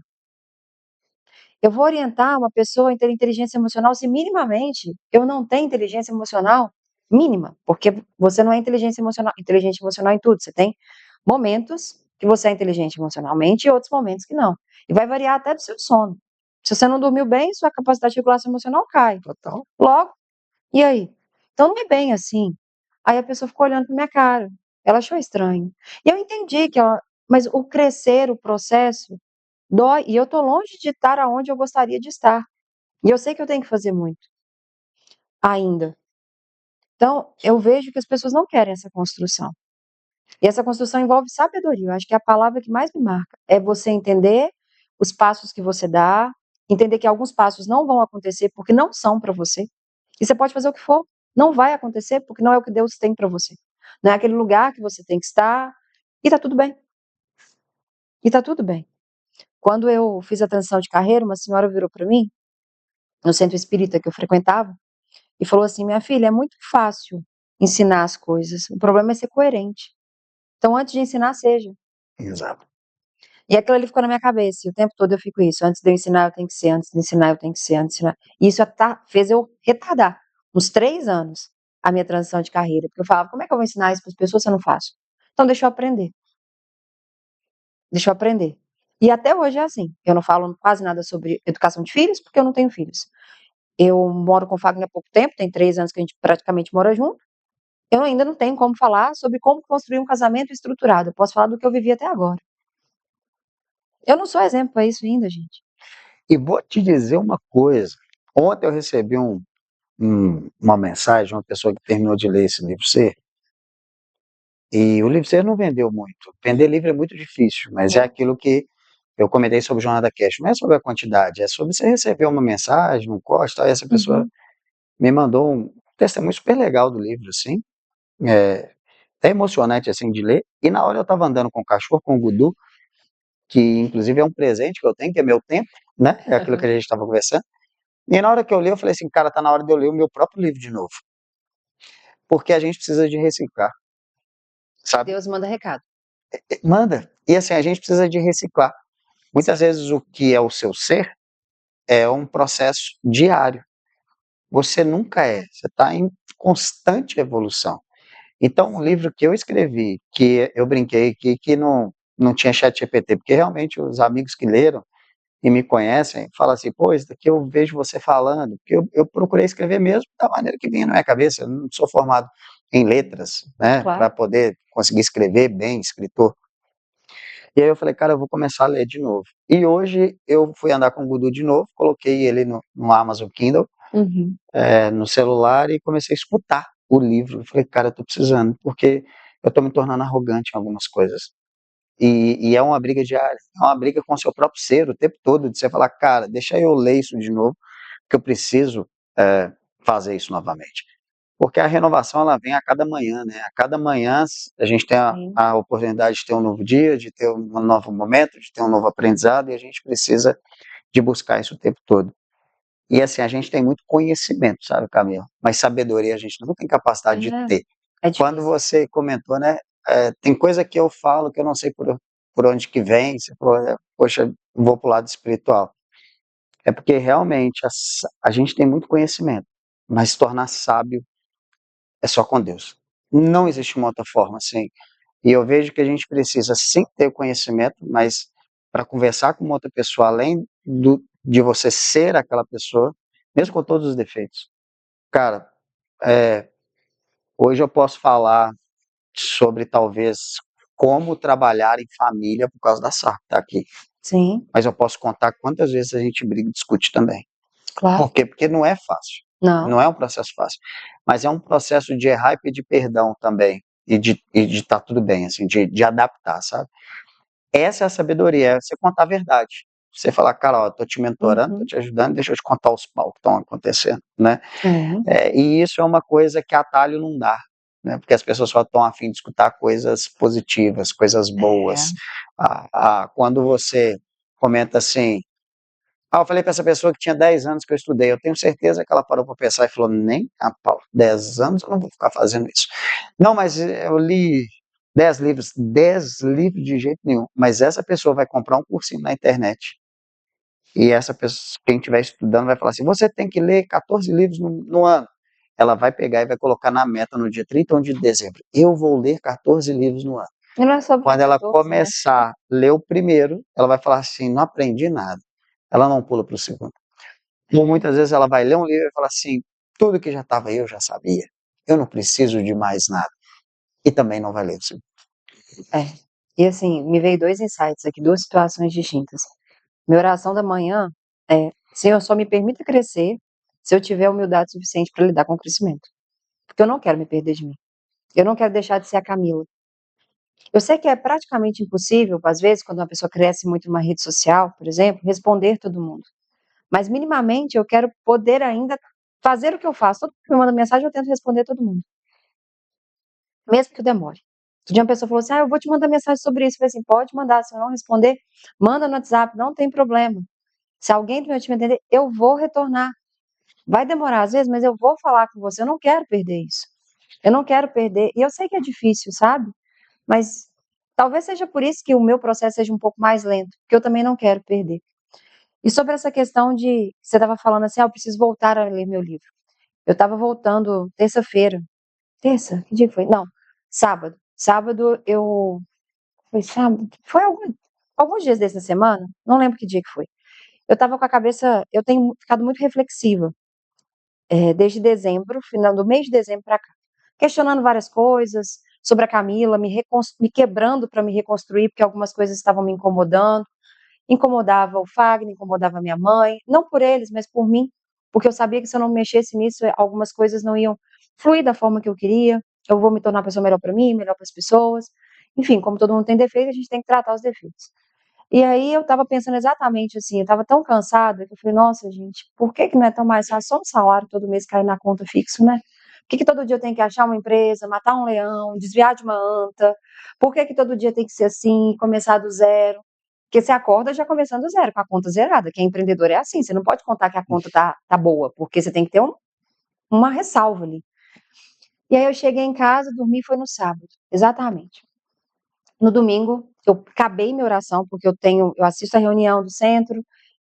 Eu vou orientar uma pessoa a ter inteligência emocional se minimamente eu não tenho inteligência emocional mínima, porque você não é inteligente emocional em tudo, você tem momentos que você é inteligente emocionalmente e outros momentos que não. E vai variar até do seu sono. Se você não dormiu bem, sua capacidade de regulação emocional cai. Total. Logo, e aí? Então não é bem assim. Aí a pessoa ficou olhando pra minha cara. Ela achou estranho. E eu entendi que ela, mas o crescer, o processo, dói, e eu tô longe de estar aonde eu gostaria de estar. E eu sei que eu tenho que fazer muito, ainda. Então, eu vejo que as pessoas não querem essa construção. E essa construção envolve sabedoria. Eu acho que a palavra que mais me marca é você entender os passos que você dá, entender que alguns passos não vão acontecer porque não são para você. E você pode fazer o que for, não vai acontecer porque não é o que Deus tem para você. Não é aquele lugar que você tem que estar. E tá tudo bem. E tá tudo bem. Quando eu fiz a transição de carreira, uma senhora virou para mim, no centro espírita que eu frequentava, e falou assim: "Minha filha, é muito fácil ensinar as coisas, o problema é ser coerente. Então, antes de ensinar, seja." Exato. E aquilo ali ficou na minha cabeça, e o tempo todo eu fico isso: antes de eu ensinar, eu tenho que ser, antes de ensinar, eu tenho que ser, antes de ensinar. E isso fez eu retardar uns 3 anos a minha transição de carreira, porque eu falava: "Como é que eu vou ensinar isso para as pessoas se eu não faço? Então deixa eu aprender, deixa eu aprender." E até hoje é assim, eu não falo quase nada sobre educação de filhos, porque eu não tenho filhos. Eu moro com o Fagner há pouco tempo, tem 3 anos que a gente praticamente mora junto. Eu ainda não tenho como falar sobre como construir um casamento estruturado, eu posso falar do que eu vivi até agora. Eu não sou exemplo para isso ainda, gente. E vou te dizer uma coisa. Ontem eu recebi uma mensagem de uma pessoa que terminou de ler esse livro C, e o livro C não vendeu muito. Vender livro é muito difícil, mas é aquilo que eu comentei sobre Jornada Cash. Não é sobre a quantidade, é sobre você receber uma mensagem, um corte, tal, e essa pessoa Uhum. me mandou um testemunho super legal do livro, assim. É, é emocionante, assim, de ler. E na hora eu estava andando com o cachorro, com o Gudu, que inclusive é um presente que eu tenho, que é meu tempo, né? É aquilo que a gente estava conversando. E na hora que eu li, eu falei assim, cara, tá na hora de eu ler o meu próprio livro de novo. Porque a gente precisa de reciclar, sabe? Deus manda recado. Manda. E assim, a gente precisa de reciclar. Muitas vezes o que é o seu ser é um processo diário. Você nunca é, você está em constante evolução. Então, um livro que eu escrevi, que eu brinquei que não tinha chat GPT, porque realmente os amigos que leram e me conhecem falam assim, pô, isso daqui eu vejo você falando, porque eu procurei escrever mesmo da maneira que vinha na minha cabeça, eu não sou formado em letras, né, para Claro. poder conseguir escrever bem, escritor. E aí eu falei, cara, eu vou começar a ler de novo. E hoje eu fui andar com o Gudu de novo, coloquei ele no Amazon Kindle, Uhum. no celular e comecei a escutar o livro. Eu falei, cara, eu tô precisando, porque eu tô me tornando arrogante em algumas coisas. E é uma briga diária, é uma briga com o seu próprio ser o tempo todo, de você falar, cara, deixa eu ler isso de novo, que eu preciso fazer isso novamente. Porque a renovação ela vem a cada manhã, né? A cada manhã a gente tem Sim. a oportunidade de ter um novo dia, de ter um novo momento, de ter um novo aprendizado, e a gente precisa de buscar isso o tempo todo. E assim, a gente tem muito conhecimento, sabe, Camila? Mas sabedoria a gente não tem capacidade de ter. É Quando difícil. você comentou, né? Tem coisa que eu falo que eu não sei por onde que vem, você falou, poxa, vou para o lado espiritual. É porque realmente a gente tem muito conhecimento, mas se tornar sábio é só com Deus. Não existe uma outra forma, assim. E eu vejo que a gente precisa sim ter o conhecimento, mas para conversar com uma outra pessoa, além de você ser aquela pessoa, mesmo com todos os defeitos. Cara, é, hoje eu posso falar sobre talvez como trabalhar em família por causa da Sara, tá aqui. Sim, Mas eu posso contar quantas vezes a gente briga e discute também. claro. Por quê? Porque não é fácil. Não. Não é um processo fácil. Mas é um processo de errar e pedir perdão também. E de estar tudo bem, assim, de adaptar, sabe? Essa é a sabedoria, é você contar a verdade. Você falar, cara, ó, tô te mentorando, tô Uhum. te ajudando, deixa eu te contar os pau que estão acontecendo, né? É. E isso é uma coisa que atalho não dá. né? Porque as pessoas só estão a fim de escutar coisas positivas, coisas boas. É. Quando você comenta assim, eu falei para essa pessoa que tinha 10 anos que eu estudei, eu tenho certeza que ela parou para pensar e falou, nem a pau, 10 anos eu não vou ficar fazendo isso. Não, mas eu li 10 livros de jeito nenhum, mas essa pessoa vai comprar um cursinho na internet, e essa pessoa, quem estiver estudando vai falar assim, você tem que ler 14 livros no ano. Ela vai pegar e vai colocar na meta no dia 31 de dezembro, eu vou ler 14 livros no ano. E não é sobre Quando ela 14, né? começar a ler o primeiro, ela vai falar assim, não aprendi nada. Ela não pula para o segundo. Ou muitas vezes ela vai ler um livro e falar assim, tudo que já estava aí eu já sabia, eu não preciso de mais nada. E também não vai ler o segundo. É. E assim, me veio 2 insights aqui, 2 situações distintas. Minha oração da manhã é: Senhor, só me permita crescer se eu tiver humildade suficiente para lidar com o crescimento. Porque eu não quero me perder de mim. Eu não quero deixar de ser a Camila. Eu sei que é praticamente impossível, às vezes, quando uma pessoa cresce muito numa rede social, por exemplo, responder todo mundo. Mas minimamente eu quero poder ainda fazer o que eu faço. Todo mundo que me manda mensagem, eu tento responder todo mundo, mesmo que eu demore. Outro dia uma pessoa falou assim: eu vou te mandar mensagem sobre isso. Eu falei assim: pode mandar, se eu não responder, manda no WhatsApp, não tem problema. Se alguém do meu time entender, eu vou retornar. Vai demorar às vezes, mas eu vou falar com você. Eu não quero perder isso. Eu não quero perder. E eu sei que é difícil, sabe? Mas talvez seja por isso que o meu processo seja um pouco mais lento, porque eu também não quero perder. E sobre essa questão de, você estava falando assim, eu preciso voltar a ler meu livro. Eu estava voltando terça-feira. Terça? Que dia foi? Não, sábado. Sábado eu. Foi sábado? Foi alguns dias dessa semana, não lembro que dia que foi. Eu estava com a cabeça. Eu tenho ficado muito reflexiva, desde dezembro, final do mês de dezembro para cá, questionando várias coisas sobre a Camila, me quebrando para me reconstruir, porque algumas coisas estavam me incomodando. Incomodava o Fagner, incomodava a minha mãe, não por eles, mas por mim, porque eu sabia que se eu não mexesse nisso, algumas coisas não iam fluir da forma que eu queria. Eu vou me tornar uma pessoa melhor para mim, melhor para as pessoas. Enfim, como todo mundo tem defeito, a gente tem que tratar os defeitos. E aí eu estava pensando exatamente assim, eu estava tão cansada que eu falei, nossa, gente, por que que não é tão mais fácil só um salário todo mês cair na conta fixo, né? Por que que todo dia eu tenho que achar uma empresa, matar um leão, desviar de uma anta? Por que que todo dia tem que ser assim, começar do zero? Porque você acorda já começando do zero, com a conta zerada. Quem é empreendedor é assim, você não pode contar que a conta tá boa, porque você tem que ter uma ressalva ali. E aí eu cheguei em casa, dormi, foi no sábado, exatamente. No domingo, eu acabei minha oração, porque eu assisto a reunião do centro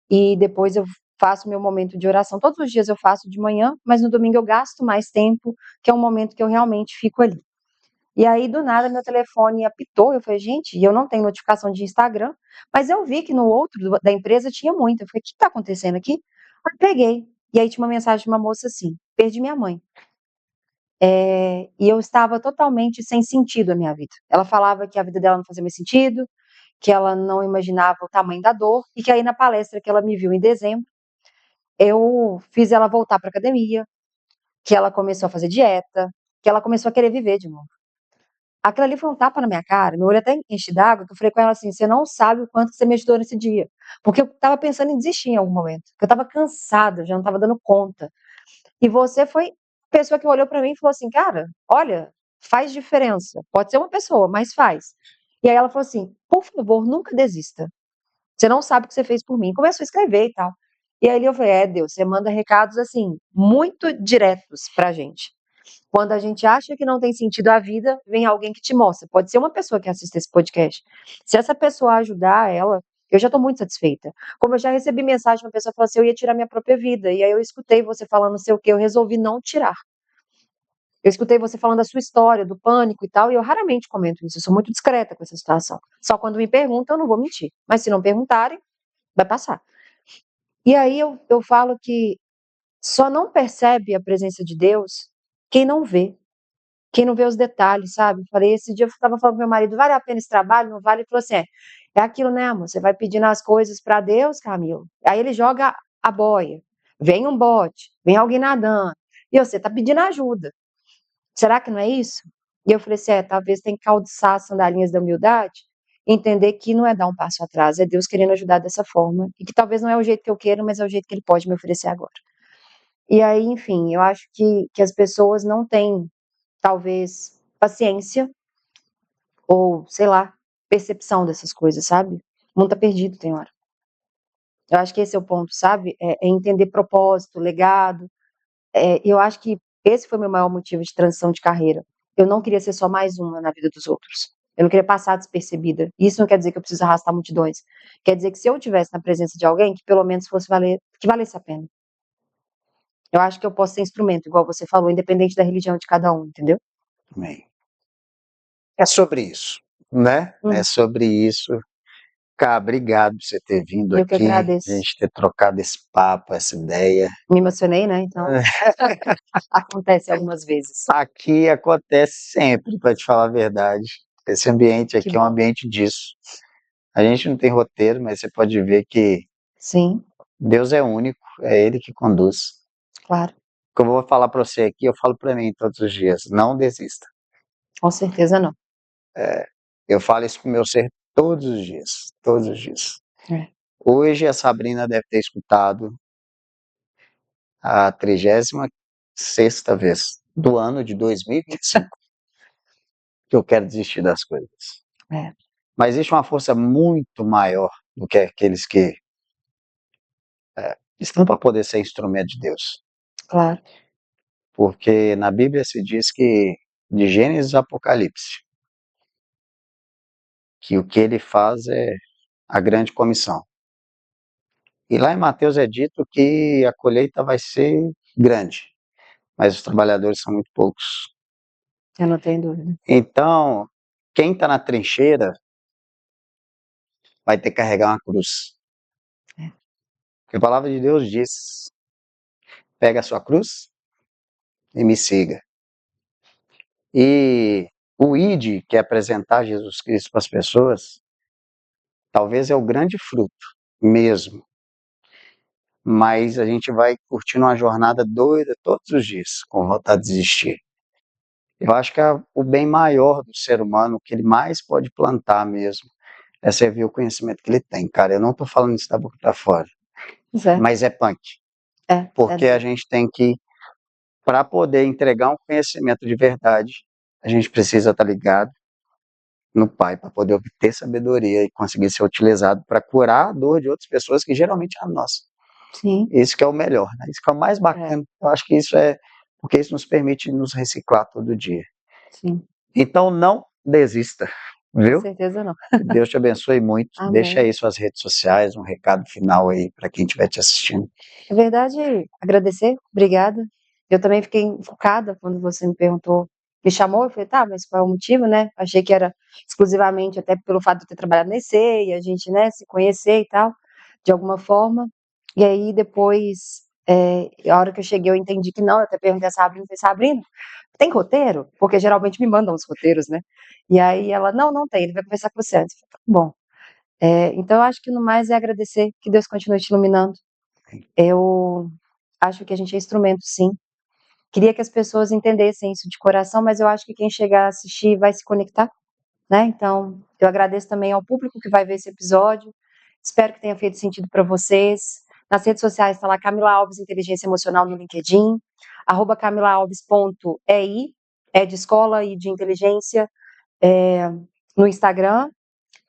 e depois eu faço meu momento de oração. Todos os dias eu faço de manhã, mas no domingo eu gasto mais tempo, que é um momento que eu realmente fico ali. E aí, do nada, meu telefone apitou. Eu falei, gente, eu não tenho notificação de Instagram, mas eu vi que no outro da empresa tinha muito. Eu falei, o que está acontecendo aqui? Aí peguei. E aí tinha uma mensagem de uma moça assim: perdi minha mãe. E eu estava totalmente sem sentido a minha vida. Ela falava que a vida dela não fazia mais sentido, que ela não imaginava o tamanho da dor, e que aí na palestra que ela me viu em dezembro, eu fiz ela voltar para academia, que ela começou a fazer dieta, que ela começou a querer viver de novo. Aquilo ali foi um tapa na minha cara, meu olho até enche d'água, que eu falei com ela assim: você não sabe o quanto que você me ajudou nesse dia. Porque eu estava pensando em desistir em algum momento, porque eu estava cansada, já não estava dando conta. E você foi a pessoa que olhou para mim e falou assim: cara, olha, faz diferença. Pode ser uma pessoa, mas faz. E aí ela falou assim: por favor, nunca desista. Você não sabe o que você fez por mim. Começou a escrever e tal. E aí eu falei: Deus, você manda recados assim, muito diretos pra gente. Quando a gente acha que não tem sentido a vida, vem alguém que te mostra. Pode ser uma pessoa que assiste esse podcast. Se essa pessoa ajudar ela, eu já estou muito satisfeita. Como eu já recebi mensagem de uma pessoa falando assim, eu ia tirar minha própria vida. E aí eu escutei você falando não sei o que, eu resolvi não tirar. Eu escutei você falando da sua história, do pânico e tal, e eu raramente comento isso. Eu sou muito discreta com essa situação. Só quando me perguntam, eu não vou mentir. Mas se não perguntarem, vai passar. E aí eu falo que só não percebe a presença de Deus quem não vê. Quem não vê os detalhes, sabe? Falei, esse dia eu estava falando com meu marido, vale a pena esse trabalho? Não vale? Ele falou assim, é aquilo, né, amor? Você vai pedindo as coisas para Deus, Camilo. Aí ele joga a boia. Vem um bote, vem alguém nadando. E você tá pedindo ajuda. Será que não é isso? E eu falei assim, talvez tem que calçar as sandalinhas da humildade, entender que não é dar um passo atrás, é Deus querendo ajudar dessa forma. E que talvez não é o jeito que eu quero, mas é o jeito que Ele pode me oferecer agora. E aí, enfim, eu acho que as pessoas não têm talvez, paciência ou, sei lá, percepção dessas coisas, sabe? O mundo tá perdido, tem hora. Eu acho que esse é o ponto, sabe? É entender propósito, legado. Eu acho que esse foi o meu maior motivo de transição de carreira. Eu não queria ser só mais uma na vida dos outros. Eu não queria passar despercebida. Isso não quer dizer que eu preciso arrastar multidões. Quer dizer que se eu estivesse na presença de alguém, que pelo menos que valesse a pena. Eu acho que eu posso ser instrumento, igual você falou, independente da religião de cada um, entendeu? Amém. É sobre isso, né? É sobre isso. Cá, obrigado por você ter vindo Eu que aqui, a agradeço. gente ter trocado esse papo, essa ideia. Me emocionei, né? Então, acontece algumas vezes. Aqui acontece sempre, para te falar a verdade. Esse ambiente Que aqui é um bom. ambiente disso. A gente não tem roteiro, mas você pode ver que Sim, Deus é único, é Ele que conduz. claro. O que eu vou falar para você aqui, eu falo para mim todos os dias: não desista. Com certeza não. Eu falo isso pro meu ser todos os dias, todos os dias. É. Hoje a Sabrina deve ter escutado a 36ª vez do ano de 2025 que eu quero desistir das coisas. É, Mas existe uma força muito maior do que aqueles que estão para poder ser instrumento de Deus. claro. Porque na Bíblia se diz que, de Gênesis a Apocalipse, que o que ele faz é a grande comissão. E lá em Mateus é dito que a colheita vai ser grande, mas os trabalhadores são muito poucos. Eu não tenho dúvida. Então, quem está na trincheira vai ter que carregar uma cruz. É. Porque a palavra de Deus diz: pega a sua cruz e me siga. E o ID, que é apresentar Jesus Cristo para as pessoas, talvez é o grande fruto mesmo. Mas a gente vai curtindo uma jornada doida todos os dias, com vontade de desistir. Eu acho que o bem maior do ser humano, que ele mais pode plantar mesmo, é servir o conhecimento que ele tem, cara. Eu não estou falando isso da boca para fora, Pois é. mas é punk. É Porque a duro. gente tem que, para poder entregar um conhecimento de verdade, a gente precisa estar ligado no Pai, para poder obter sabedoria e conseguir ser utilizado para curar a dor de outras pessoas, que geralmente é a nossa. Sim, Isso que é o melhor, né? Isso que é o mais bacana. Eu acho que isso é porque isso nos permite nos reciclar todo dia. sim. Então não desista, Com viu? certeza não. Deus te abençoe muito. Deixa Amém. aí suas redes sociais, um recado final aí para quem estiver te assistindo. Na verdade, agradecer, obrigada. Eu também fiquei encucada quando você me perguntou, me chamou, eu falei, tá, mas qual é o motivo, né? Achei que era exclusivamente até pelo fato de eu ter trabalhado na EC e a gente, né, se conhecer e tal, de alguma forma. E aí depois, a hora que eu cheguei, eu entendi que não, eu até perguntei a Sabrina, falei, Sabrina, tem roteiro? Porque geralmente me mandam os roteiros, né? E aí ela, não, não tem, ele vai conversar com você antes. Eu falei, tá bom. Então eu acho que no mais é agradecer, que Deus continue te iluminando. Eu acho que a gente é instrumento, sim. Queria que as pessoas entendessem isso de coração, mas eu acho que quem chegar a assistir vai se conectar, né? Então, eu agradeço também ao público que vai ver esse episódio. Espero que tenha feito sentido para vocês. Nas redes sociais está lá Camila Alves Inteligência Emocional no LinkedIn, @camilaalves.ei, é de escola e de inteligência, no Instagram.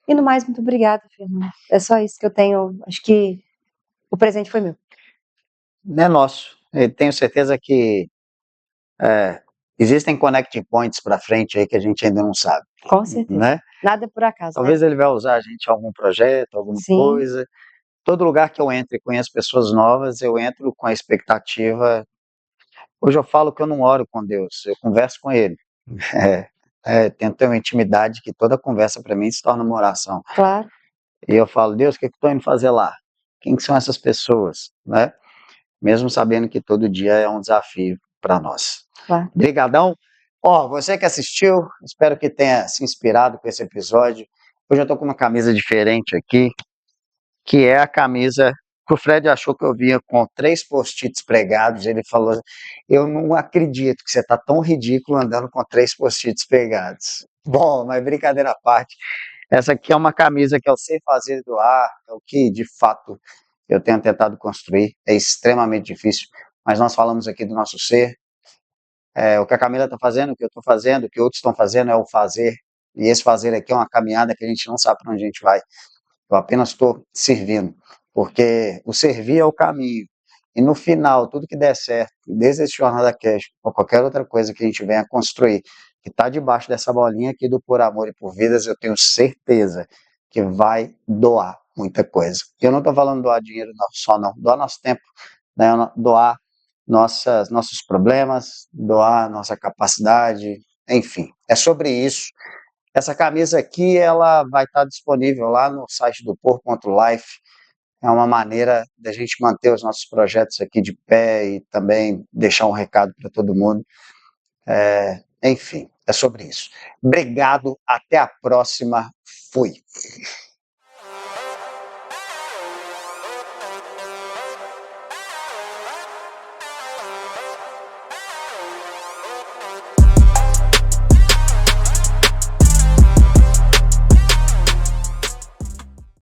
E no mais, muito obrigada, Fernanda. É só isso que eu tenho. Acho que o presente foi meu. Não é nosso. Eu tenho certeza que existem connecting points para frente aí que a gente ainda não sabe, Com certeza. né? Nada é por acaso, né? Talvez ele vai usar a gente em algum projeto, alguma Sim, coisa. Todo lugar que eu entro e conheço pessoas novas, eu entro com a expectativa. Hoje eu falo que eu não oro com Deus, eu converso com Ele. Tento ter uma intimidade que toda conversa para mim se torna uma oração. claro, E eu falo, Deus, o que eu estou indo fazer lá? Quem que são essas pessoas, né? Mesmo sabendo que todo dia é um desafio para nós. claro. Obrigadão. Ó, você que assistiu, espero que tenha se inspirado com esse episódio. Hoje eu estou com uma camisa diferente aqui, que é a camisa que o Fred achou que eu vinha com 3 post-its pregados. Ele falou, eu não acredito que você está tão ridículo andando com 3 post-its pregados. Bom, mas brincadeira à parte, essa aqui é uma camisa que eu sei fazer doar, é o que de fato eu tenho tentado construir, é extremamente difícil, mas nós falamos aqui do nosso ser, O que a Camila está fazendo, o que eu estou fazendo, o que outros estão fazendo é o fazer. E esse fazer aqui é uma caminhada que a gente não sabe para onde a gente vai. Eu apenas estou servindo, porque o servir é o caminho. E no final, tudo que der certo, desde esse Jornada Cash, ou qualquer outra coisa que a gente venha construir, que está debaixo dessa bolinha aqui do Por Amor e por Vidas, eu tenho certeza que vai doar muita coisa. Eu não estou falando doar dinheiro só, não. Doar nosso tempo, né? Doar nossos problemas, doar nossa capacidade, enfim. É sobre isso. Essa camisa aqui, ela vai estar disponível lá no site do Por.life. É uma maneira da gente manter os nossos projetos aqui de pé e também deixar um recado para todo mundo. Enfim, é sobre isso. Obrigado, até a próxima. Fui.